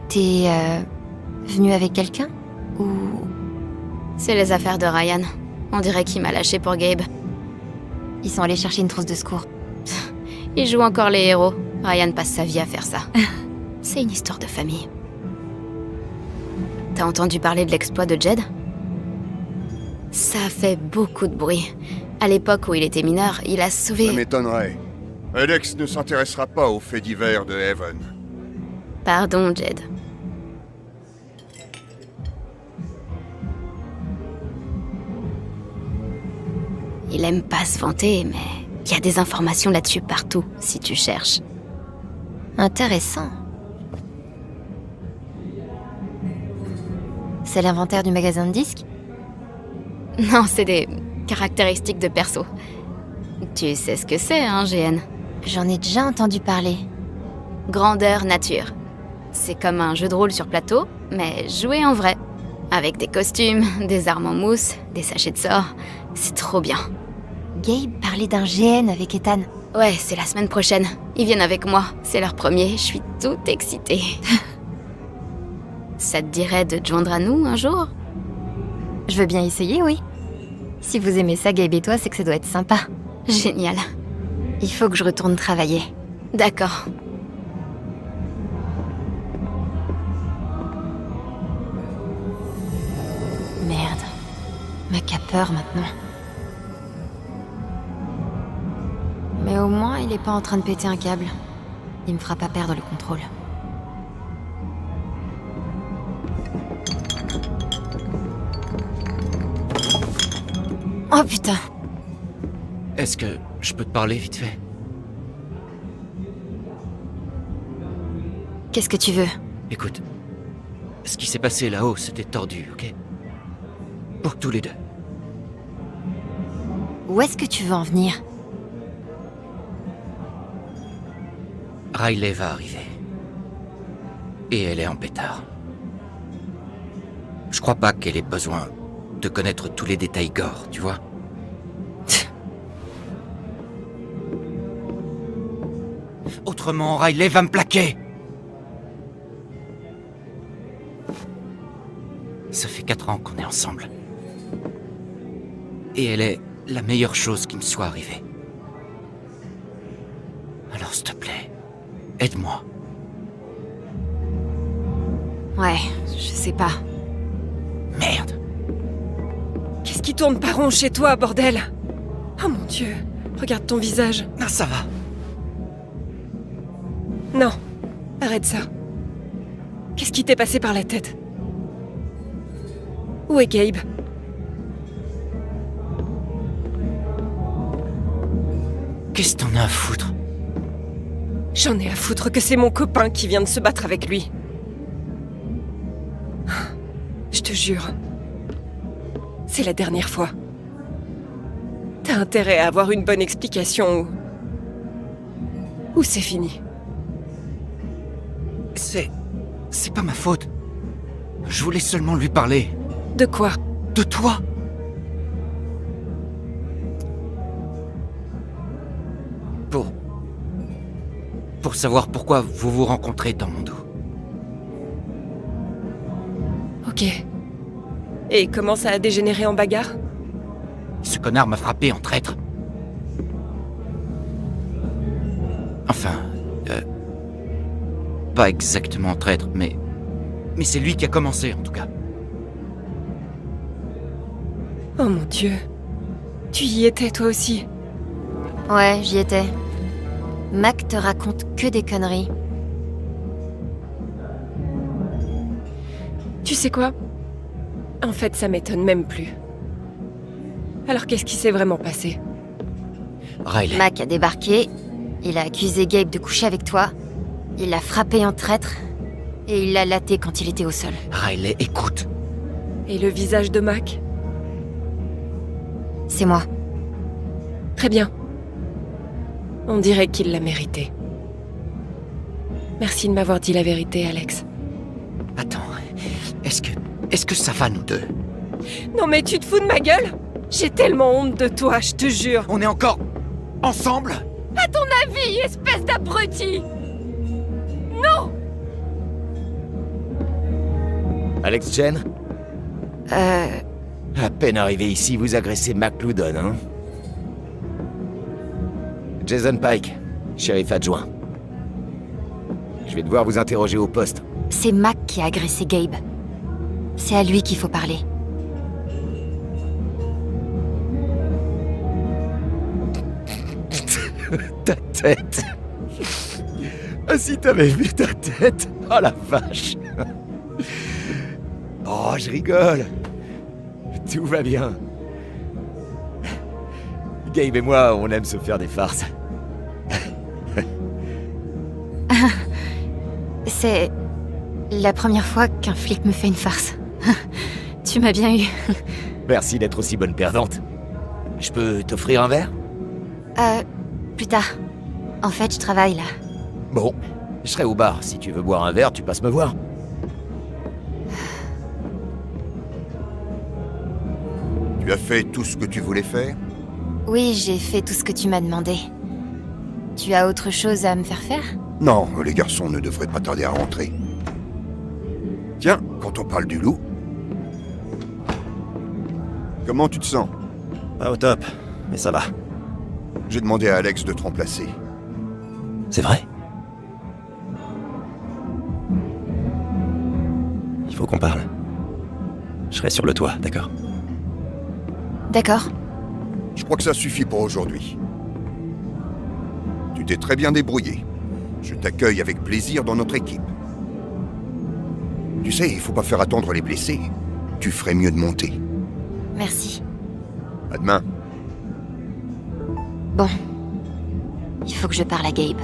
T'es venu avec quelqu'un? Ou... C'est les affaires de Ryan. On dirait qu'il m'a lâché pour Gabe. Ils sont allés chercher une trousse de secours. Ils jouent encore les héros. Ryan passe sa vie à faire ça. C'est une histoire de famille. T'as entendu parler de l'exploit de Jed? Ça a fait beaucoup de bruit. À l'époque où il était mineur, il a sauvé... Ça m'étonnerait. Alex ne s'intéressera pas aux faits divers de Haven. Pardon, Jed. Il aime pas se vanter, mais il y a des informations là-dessus partout, si tu cherches. Intéressant. C'est l'inventaire du magasin de disques? Non, c'est des caractéristiques de perso. Tu sais ce que c'est, hein, GN? J'en ai déjà entendu parler. Grandeur nature. C'est comme un jeu de rôle sur plateau, mais joué en vrai. Avec des costumes, des armes en mousse, des sachets de sorts. C'est trop bien. Gabe parlait d'un GN avec Ethan. Ouais, c'est la semaine prochaine. Ils viennent avec moi. C'est leur premier. Je suis toute excitée. Ça te dirait de te joindre à nous un jour? Je veux bien essayer, oui. Si vous aimez ça, Gabe et toi, c'est que ça doit être sympa. Génial. Il faut que je retourne travailler. D'accord. Merde. Mac a peur maintenant. Mais au moins, il est pas en train de péter un câble. Il me fera pas perdre le contrôle. Oh putain! Est-ce que je peux te parler vite fait? Qu'est-ce que tu veux? Écoute, ce qui s'est passé là-haut, c'était tordu, ok? Pour tous les deux. Où est-ce que tu veux en venir? Riley va arriver. Et elle est en pétard. Je crois pas qu'elle ait besoin de connaître tous les détails gore, tu vois? Autrement, Riley va me plaquer! Ça fait 4 ans qu'on est ensemble. Et elle est la meilleure chose qui me soit arrivée. Alors, s'il te plaît, aide-moi. Ouais, je sais pas. Merde. Qu'est-ce qui tourne pas rond chez toi, bordel? Oh mon Dieu, regarde ton visage. Ah, ça va. Non, arrête ça. Qu'est-ce qui t'est passé par la tête? Où est Gabe? Qu'est-ce que t'en as à foutre? J'en ai à foutre que c'est mon copain qui vient de se battre avec lui. Je te jure. C'est la dernière fois. T'as intérêt à avoir une bonne explication ou c'est fini. C'est pas ma faute. Je voulais seulement lui parler. De quoi? De toi. Pour savoir pourquoi vous vous rencontrez dans mon dos. Ok. Et comment ça a dégénéré en bagarre? Ce connard m'a frappé en traître. Enfin... pas exactement traître, mais c'est lui qui a commencé, en tout cas. Oh mon Dieu. Tu y étais, toi aussi? Ouais, j'y étais. Mac te raconte que des conneries. Tu sais quoi? En fait, ça m'étonne même plus. Alors qu'est-ce qui s'est vraiment passé? Riley. Mac a débarqué, il a accusé Gabe de coucher avec toi, il l'a frappé en traître, et il l'a laté quand il était au sol. Riley, écoute. Et le visage de Mac? C'est moi. Très bien. On dirait qu'il l'a mérité. Merci de m'avoir dit la vérité, Alex. Attends, est-ce que ça va, nous deux? Non mais tu te fous de ma gueule? J'ai tellement honte de toi, je te jure. On est encore ensemble? À ton avis, espèce d'abruti! Non! Alex Chen? À peine arrivé ici, vous agressez McLoudon, hein? Jason Pike, shérif adjoint. Je vais devoir vous interroger au poste. C'est Mac qui a agressé Gabe. C'est à lui qu'il faut parler. Ta tête. Ah, si t'avais vu ta tête. Oh la vache. Oh, je rigole. Tout va bien. Gabe et moi, on aime se faire des farces. C'est la première fois qu'un flic me fait une farce. Tu m'as bien eu. Merci d'être aussi bonne perdante. Je peux t'offrir un verre? Plus tard. En fait, je travaille là. Bon, je serai au bar. Si tu veux boire un verre, tu passes me voir. Tu as fait tout ce que tu voulais faire? Oui, j'ai fait tout ce que tu m'as demandé. Tu as autre chose à me faire faire? Non, les garçons ne devraient pas tarder à rentrer. Tiens, quand on parle du loup... Comment tu te sens? Pas au top, mais ça va. J'ai demandé à Alex de te remplacer. C'est vrai? Il faut qu'on parle. Je serai sur le toit, d'accord? D'accord. Je crois que ça suffit pour aujourd'hui. Tu t'es très bien débrouillé. Je t'accueille avec plaisir dans notre équipe. Tu sais, il faut pas faire attendre les blessés. Tu ferais mieux de monter. Merci. À demain. Bon. Il faut que je parle à Gabe.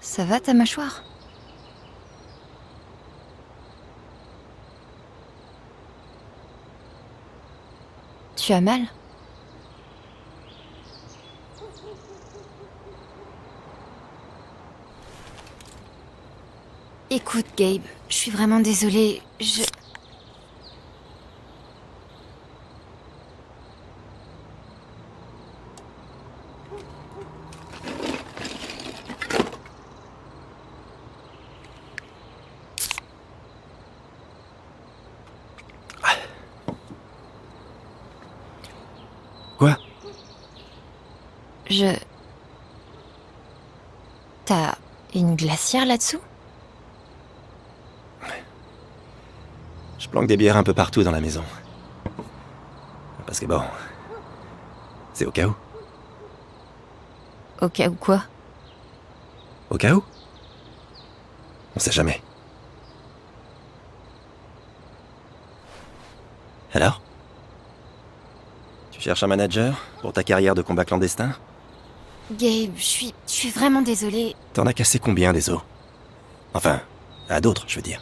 Ça va ta mâchoire? Tu as mal? Écoute, Gabe, je suis vraiment désolée. Quoi? T'as une glacière là-dessous? Je planque des bières un peu partout dans la maison. Parce que bon... C'est au cas où. Au cas où quoi? Au cas où? On sait jamais. Alors? Tu cherches un manager pour ta carrière de combat clandestin? Gabe, je suis vraiment désolée. T'en as cassé combien des os? Enfin, à d'autres, je veux dire.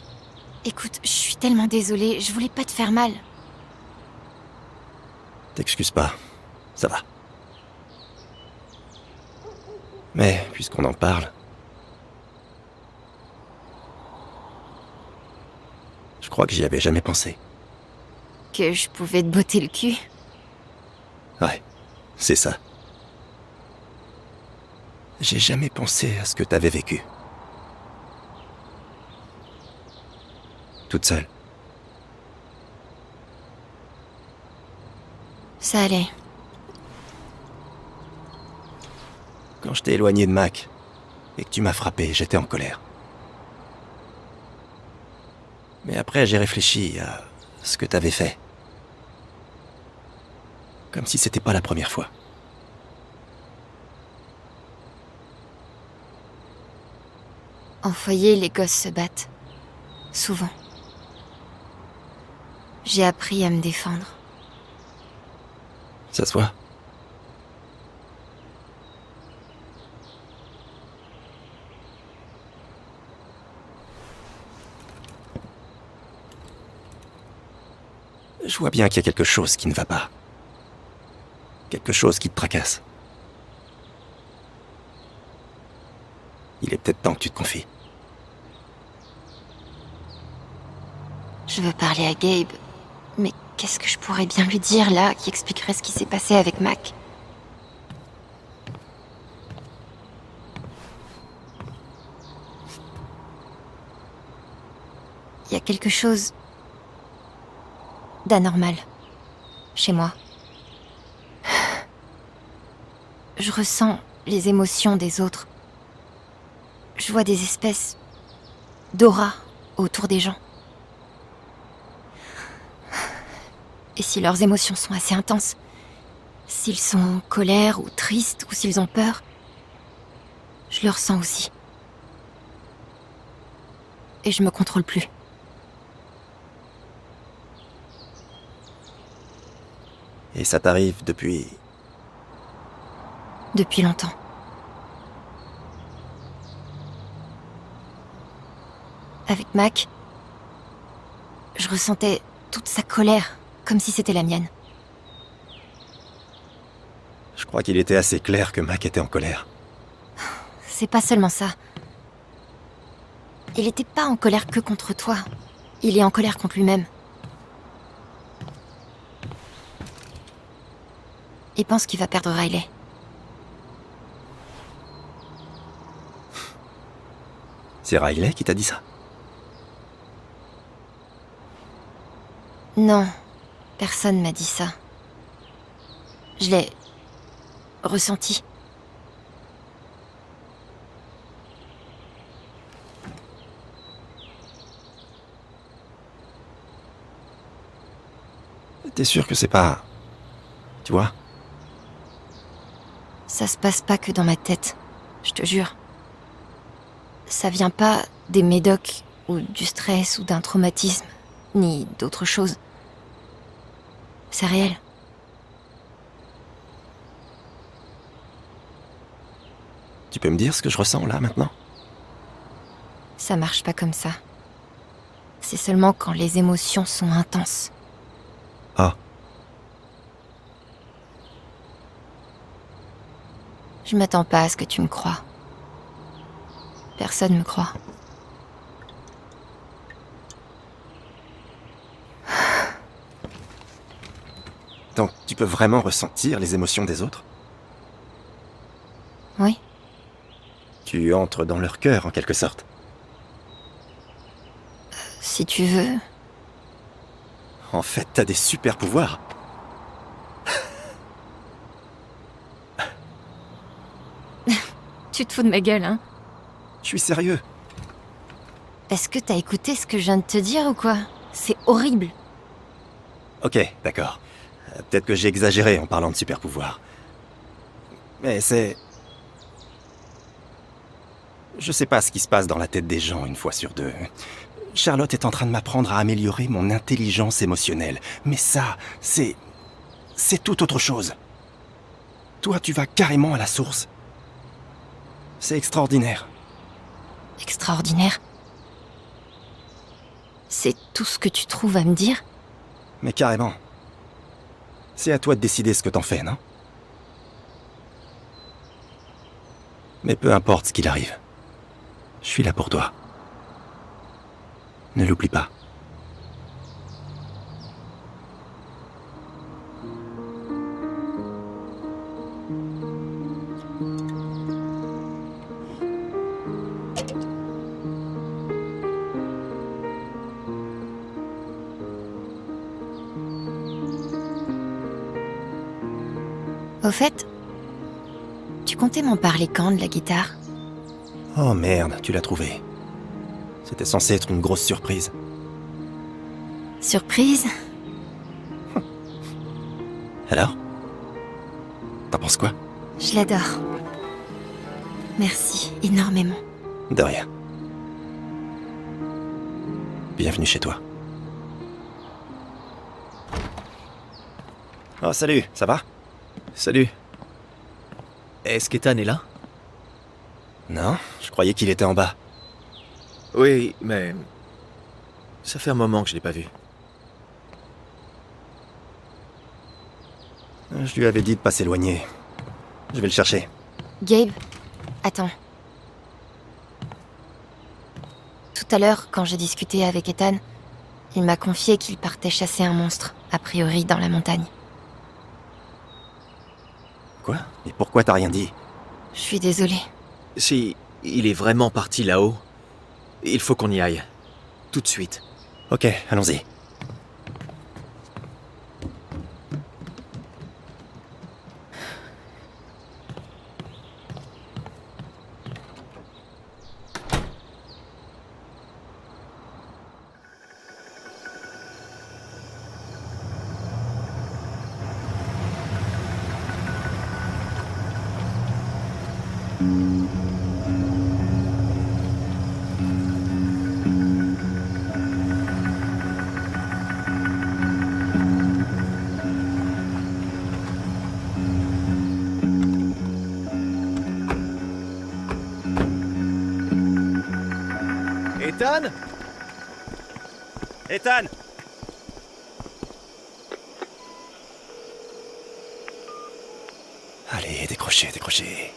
Écoute, je suis tellement désolée, je voulais pas te faire mal. T'excuses pas, ça va. Mais, puisqu'on en parle... Je crois que j'y avais jamais pensé. Que je pouvais te botter le cul? Ouais, c'est ça. J'ai jamais pensé à ce que t'avais vécu. Toute seule. Ça allait. Quand je t'ai éloigné de Mac et que tu m'as frappé, j'étais en colère. Mais après, j'ai réfléchi à ce que t'avais fait. Comme si c'était pas la première fois. En foyer, les gosses se battent. Souvent. J'ai appris à me défendre. Ça se voit. Je vois bien qu'il y a quelque chose qui ne va pas. Quelque chose qui te tracasse. Il est peut-être temps que tu te confies. Je veux parler à Gabe. Mais qu'est-ce que je pourrais bien lui dire là qui expliquerait ce qui s'est passé avec Mac? Il y a quelque chose d'anormal chez moi. Je ressens les émotions des autres. Je vois des espèces d'aura autour des gens. Et si leurs émotions sont assez intenses, s'ils sont en colère ou tristes ou s'ils ont peur, je le ressens aussi. Et je me contrôle plus. Et ça t'arrive depuis... Depuis longtemps. Avec Mac, je ressentais toute sa colère, comme si c'était la mienne. Je crois qu'il était assez clair que Mac était en colère. C'est pas seulement ça. Il était pas en colère que contre toi. Il est en colère contre lui-même. Il pense qu'il va perdre Riley. C'est Riley qui t'a dit ça? Non, personne m'a dit ça. Je l'ai ressenti. T'es sûr que c'est pas... Tu vois? Ça se passe pas que dans ma tête, je te jure. Ça vient pas des médocs ou du stress ou d'un traumatisme, ni d'autre chose. C'est réel. Tu peux me dire ce que je ressens là maintenant? Ça marche pas comme ça. C'est seulement quand les émotions sont intenses. Ah. Je m'attends pas à ce que tu me crois. Personne me croit. Donc, tu peux vraiment ressentir les émotions des autres? Oui. Tu entres dans leur cœur, en quelque sorte. Si tu veux. En fait, t'as des super pouvoirs. Tu te fous de ma gueule, hein? Je suis sérieux. Est-ce que t'as écouté ce que je viens de te dire ou quoi? C'est horrible. Ok, d'accord. Peut-être que j'ai exagéré en parlant de super pouvoirs. Mais c'est... Je sais pas ce qui se passe dans la tête des gens une fois sur deux. Charlotte est en train de m'apprendre à améliorer mon intelligence émotionnelle. Mais ça, c'est tout autre chose. Toi, tu vas carrément à la source. C'est extraordinaire. Extraordinaire. C'est tout ce que tu trouves à me dire? Mais carrément. C'est à toi de décider ce que t'en fais, non? Mais peu importe ce qu'il arrive, je suis là pour toi. Ne l'oublie pas. Au fait, tu comptais m'en parler quand de la guitare? Oh merde, tu l'as trouvé. C'était censé être une grosse surprise. Surprise? Alors? T'en penses quoi? Je l'adore. Merci énormément. De rien. Bienvenue chez toi. Oh salut, ça va? Salut. Est-ce qu'Ethan est là? Non, je croyais qu'il était en bas. Oui, mais... ça fait un moment que je l'ai pas vu. Je lui avais dit de pas s'éloigner. Je vais le chercher. Gabe, attends. Tout à l'heure, quand j'ai discuté avec Ethan, il m'a confié qu'il partait chasser un monstre, a priori dans la montagne. Quoi? Et pourquoi t'as rien dit? Je suis désolée. Si il est vraiment parti là-haut, il faut qu'on y aille. Tout de suite. Ok, allons-y. Ethan? Ethan! Allez, décrochez, décrochez.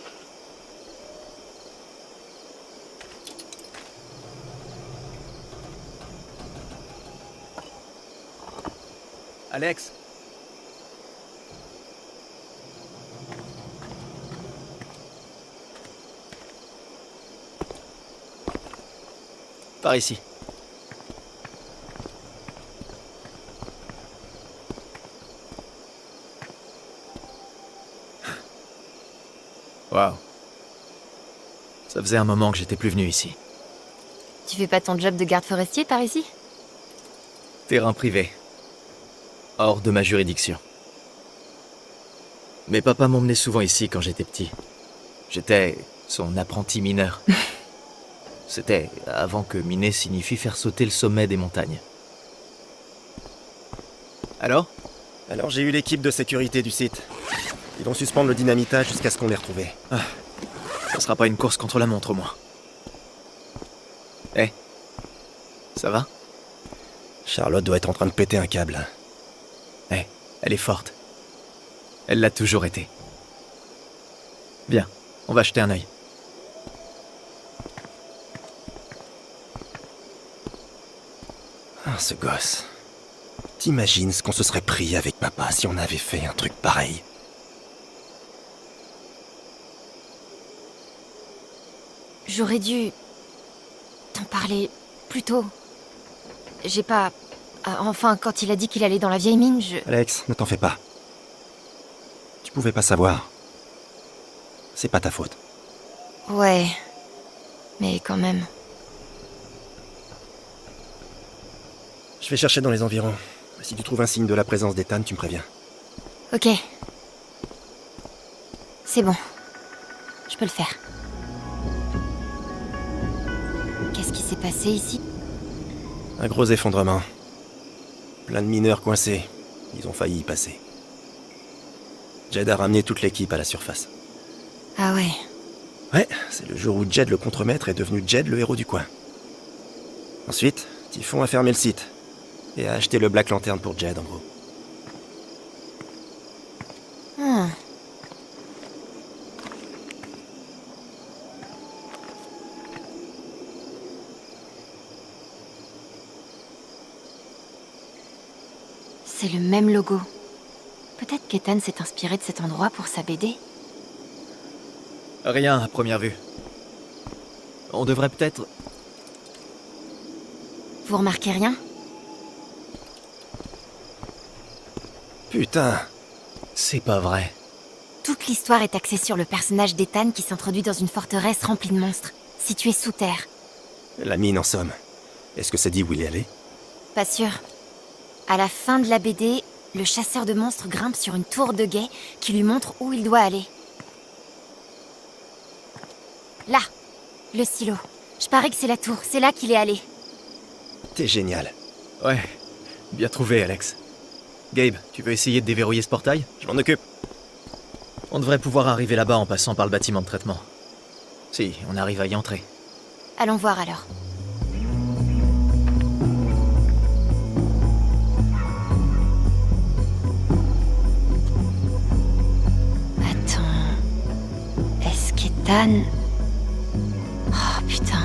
Alex? Par ici. Waouh. Ça faisait un moment que j'étais plus venu ici. Tu fais pas ton job de garde forestier par ici? Terrain privé. Hors de ma juridiction. Mais papa m'emmenait souvent ici quand j'étais petit. J'étais son apprenti mineur. C'était avant que miner signifie faire sauter le sommet des montagnes. Alors J'ai eu l'équipe de sécurité du site. Ils vont suspendre le dynamitage jusqu'à ce qu'on les retrouve. Ça sera pas une course contre la montre au moins. Eh, ça va? Charlotte doit être en train de péter un câble. Eh, elle est forte. Elle l'a toujours été. Viens, On va jeter un œil. Ah, ce gosse. T'imagines ce qu'on se serait pris avec papa si on avait fait un truc pareil? J'aurais dû t'en parler plus tôt. J'ai pas... Enfin, quand il a dit qu'il allait dans la vieille mine, Alex, ne t'en fais pas. Tu pouvais pas savoir. C'est pas ta faute. Ouais. Mais quand même. Je vais chercher dans les environs. Si tu trouves un signe de la présence d'Ethan, tu me préviens. Ok. C'est bon. Je peux le faire. Qu'est-ce qui s'est passé ici? Un gros effondrement. Plein de mineurs coincés. Ils ont failli y passer. Jed a ramené toute l'équipe à la surface. Ah ouais. Ouais, c'est le jour où Jed le contremaître est devenu Jed le héros du coin. Ensuite, Typhon a fermé le site. Et a acheté le Black Lantern pour Jed, en gros. C'est le même logo. Peut-être qu'Ethan s'est inspiré de cet endroit pour sa BD. Rien à première vue. On devrait peut-être... Vous remarquez rien? Putain! C'est pas vrai. Toute l'histoire est axée sur le personnage d'Ethan qui s'introduit dans une forteresse remplie de monstres, située sous terre. La mine, en somme. Est-ce que ça dit où il est allé? Pas sûr. À la fin de la BD, le chasseur de monstres grimpe sur une tour de guet qui lui montre où il doit aller. Là, le silo. Je parie que c'est la tour, c'est là qu'il est allé. T'es génial. Ouais, bien trouvé, Alex. Gabe, tu veux essayer de déverrouiller ce portail? Je m'en occupe. On devrait pouvoir arriver là-bas en passant par le bâtiment de traitement. Si, on arrive à y entrer. Allons voir alors. Attends... Est-ce qu'Ethan... Oh putain...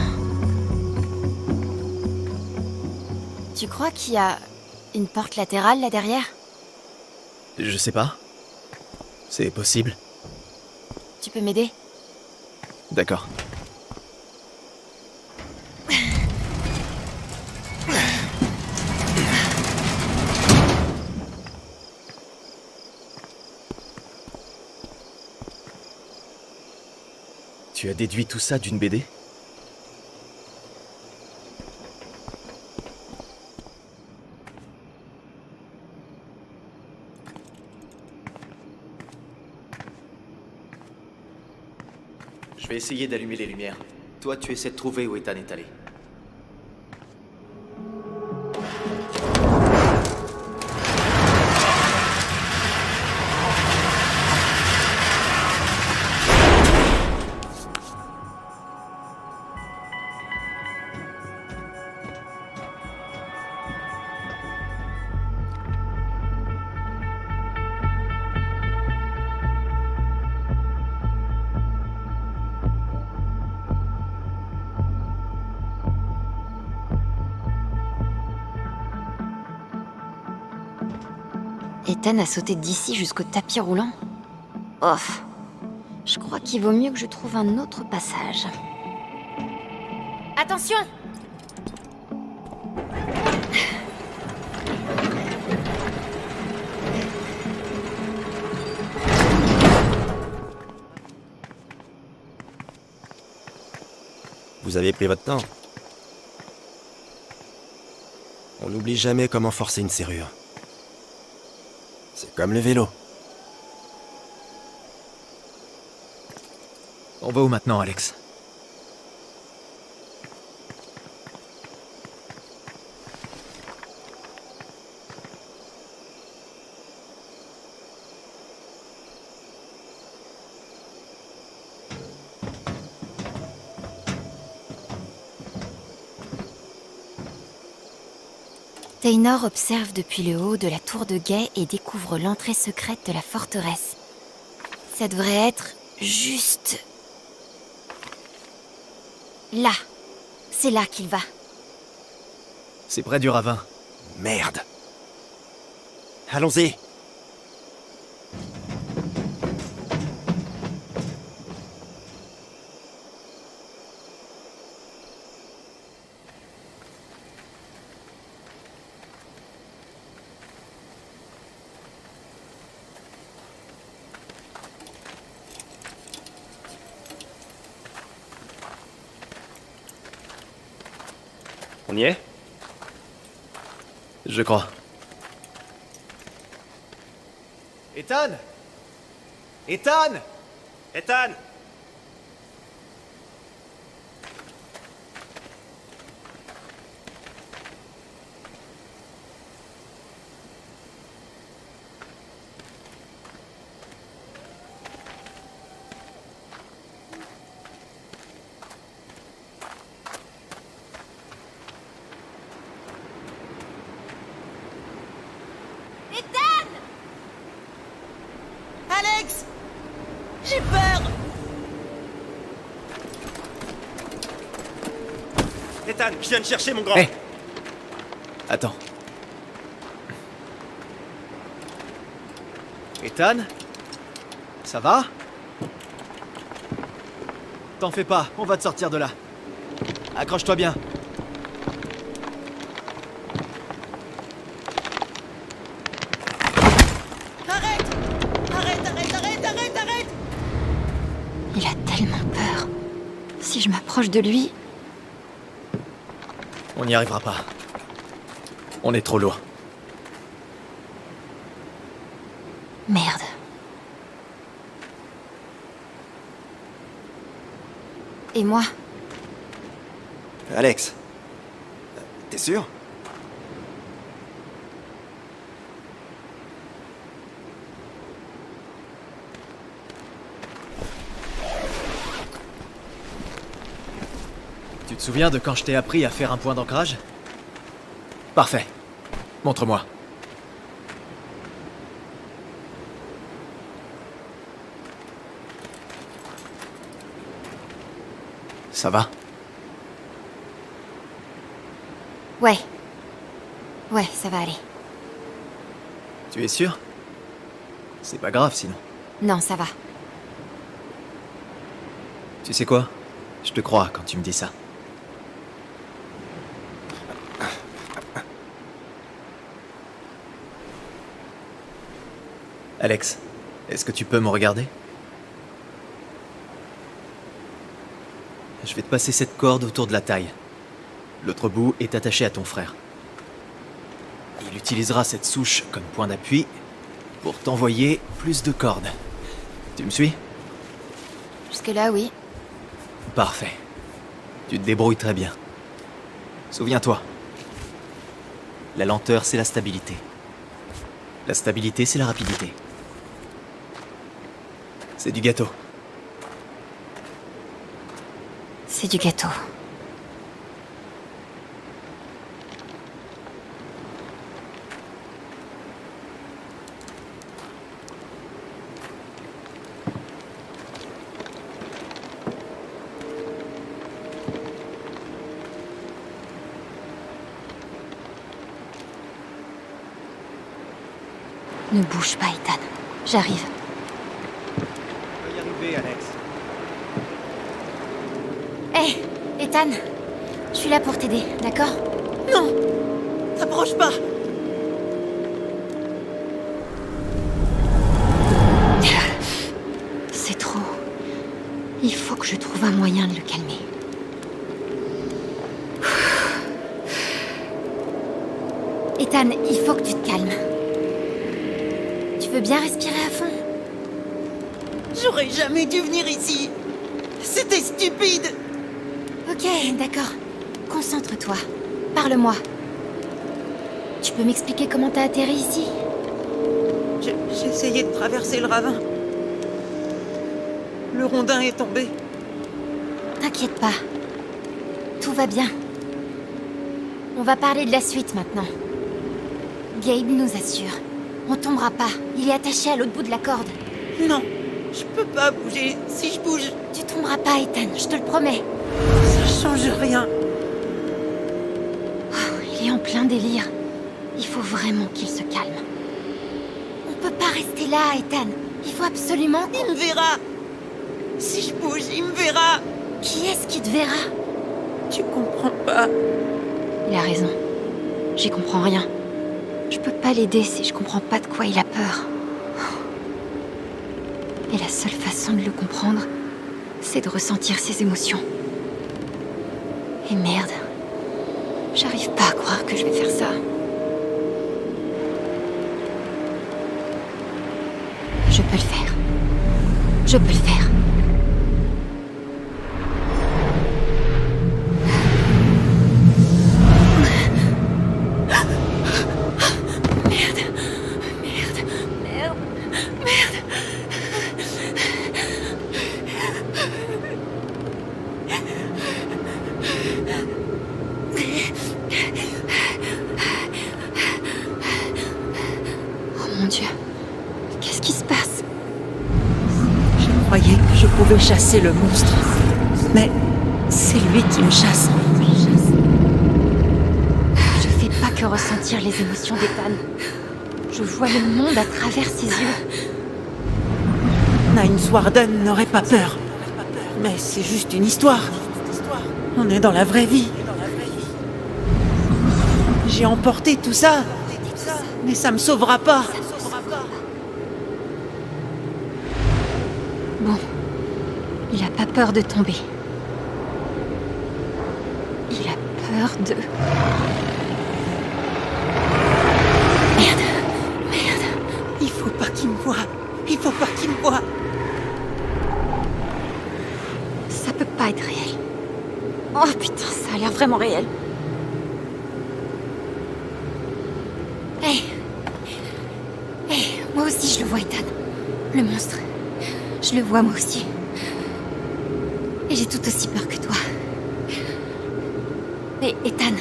Tu crois qu'il y a une porte latérale là derrière? Je sais pas. C'est possible. Tu peux m'aider? D'accord. Tu as déduit tout ça d'une BD? Je vais essayer d'allumer les lumières. Toi, tu essaies de trouver où Ethan est allé. Ethan a sauté d'ici jusqu'au tapis roulant. Off. Je crois qu'il vaut mieux que je trouve un autre passage. Attention! Vous avez pris votre temps. On n'oublie jamais comment forcer une serrure. C'est comme le vélo. On va où maintenant, Alex? Taynor observe depuis le haut de la tour de guet et découvre l'entrée secrète de la forteresse. Ça devrait être juste Là. C'est là qu'il va. C'est près du ravin. Merde. Allons-y. On y est? Je crois. Ethan! Ethan! Ethan! Alex! J'ai peur! Ethan, je viens de chercher mon grand. Hé! Attends. Ethan? Ça va? T'en fais pas, on va te sortir de là. Accroche-toi bien. Il a tellement peur. Si je m'approche de lui... On n'y arrivera pas. On est trop loin. Merde. Et moi? Alex. T'es sûr? Tu te souviens de quand je t'ai appris à faire un point d'ancrage? Parfait. Montre-moi. Ça va? Ouais. Ouais, ça va aller. Tu es sûr? C'est pas grave sinon. Non, ça va. Tu sais quoi? Je te crois quand tu me dis ça. Alex, est-ce que tu peux me regarder? Je vais te passer cette corde autour de la taille. L'autre bout est attaché à ton frère. Il utilisera cette souche comme point d'appui pour t'envoyer plus de cordes. Tu me suis? Jusque-là, oui. Parfait. Tu te débrouilles très bien. Souviens-toi. La lenteur, c'est la stabilité. La stabilité, c'est la rapidité. C'est du gâteau. C'est du gâteau. Ne bouge pas, Ethan. J'arrive. On va y arriver, Alex. Hé, Ethan. Je suis là pour t'aider, d'accord? Non! T'approches pas! C'est trop. Il faut que je trouve un moyen de le calmer. Ethan, il faut que tu te calmes. Tu veux bien respirer à fond? J'aurais jamais dû venir ici! C'était stupide! Ok, d'accord. Concentre-toi. Parle-moi. Tu peux m'expliquer comment t'as atterri ici? J'ai essayé de traverser le ravin. Le rondin est tombé. T'inquiète pas. Tout va bien. On va parler de la suite maintenant. Gabe nous assure. On tombera pas. Il est attaché à l'autre bout de la corde. Non, je peux pas bouger. Si je bouge... Tu tomberas pas, Ethan, je te le promets. Ça change rien. Il est en plein délire. Il faut vraiment qu'il se calme. On peut pas rester là, Ethan. Il faut absolument... Il me verra. Si je bouge, il me verra. Qui est-ce qui te verra? Tu comprends pas. Il a raison. J'y comprends rien. Je peux pas l'aider si je comprends pas de quoi il a peur. Et la seule façon de le comprendre, c'est de ressentir ses émotions. Et merde. J'arrive pas à croire que je vais faire ça. Je peux le faire. Je peux le faire. Oh mon Dieu. Qu'est-ce qui se passe? Je croyais que je pouvais chasser le monstre. Mais c'est lui qui me chasse. Je fais pas que ressentir les émotions d'Ethan. Je vois le monde à travers ses yeux. Nine Warden n'aurait pas peur. Mais c'est juste une histoire. On est dans la vraie vie. J'ai emporté tout ça. Mais ça me sauvera pas. Bon. Il a pas peur de tomber. Il a peur de... Merde. Il faut pas qu'il me voie. Il faut pas qu'il me voie. Ça peut pas être réel. Oh putain, ça a l'air vraiment réel. Hey, moi aussi je le vois, Ethan. Le monstre. Je le vois moi aussi. Et j'ai tout aussi peur que toi. Mais Ethan,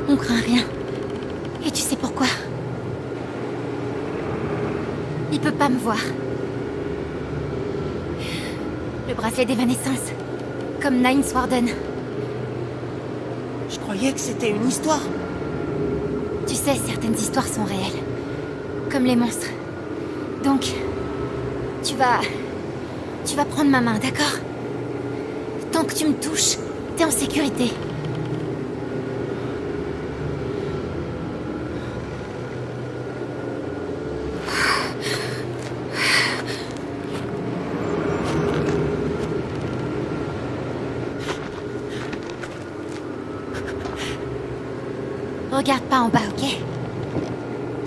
on craint rien. Et tu sais pourquoi? Il peut pas me voir. Le bracelet d'évanescence. Comme Nine Warden. Je croyais que c'était une histoire. Tu sais, certaines histoires sont réelles. Comme les monstres. Donc, tu vas prendre ma main, d'accord? Tant que tu me touches, t'es en sécurité. Regarde pas en bas, ok?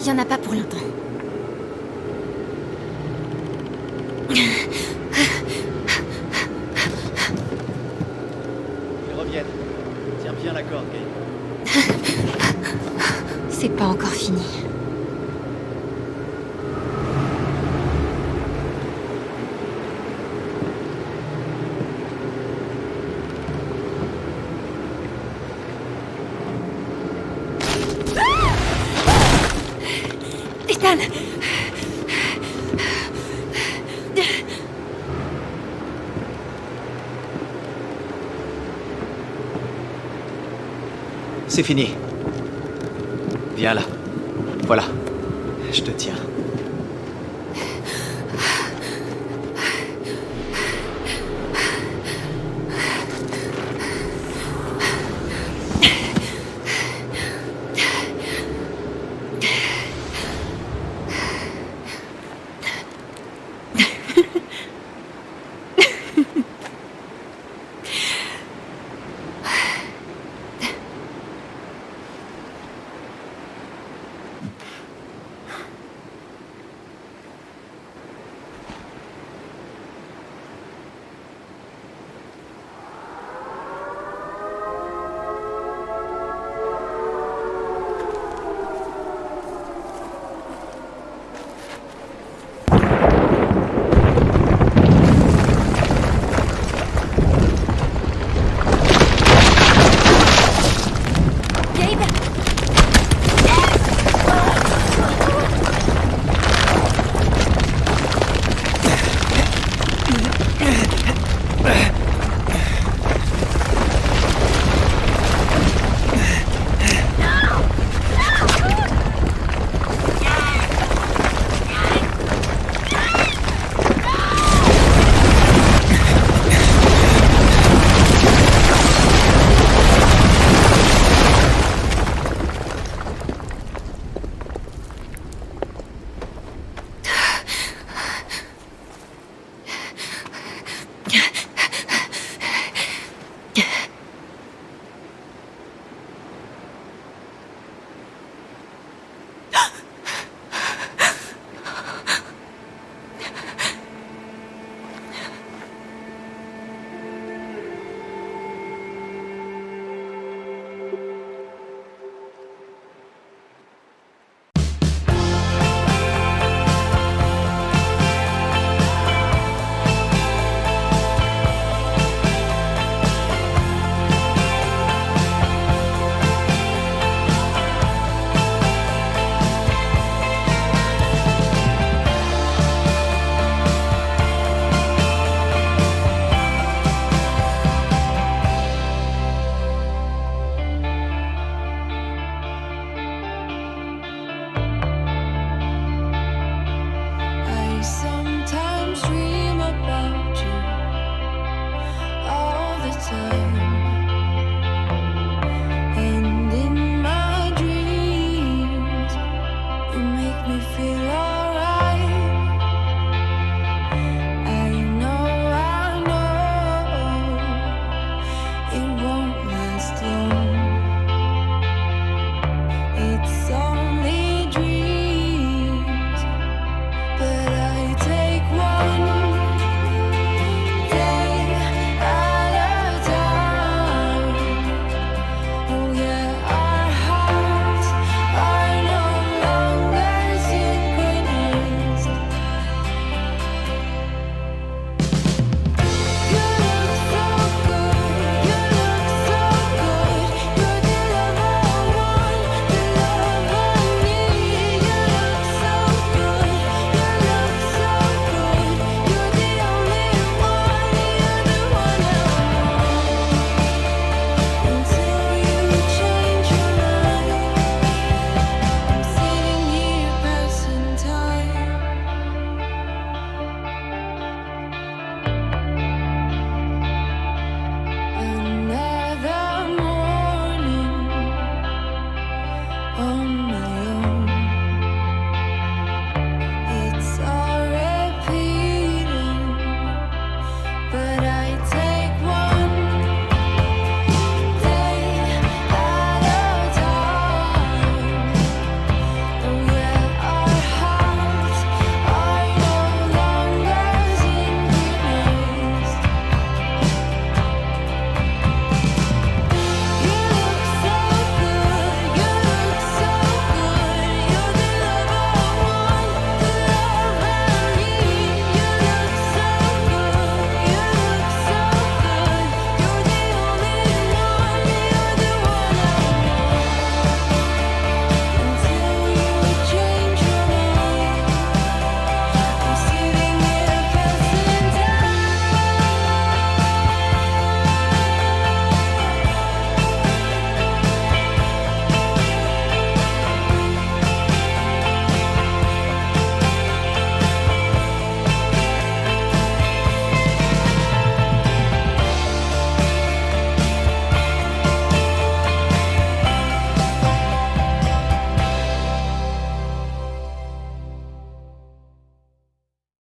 Il y en a pas pour longtemps. Ils reviennent. Tiens bien la corde, Kate. C'est pas encore fini. Ethan! C'est fini. Viens là. Voilà. Je te tiens.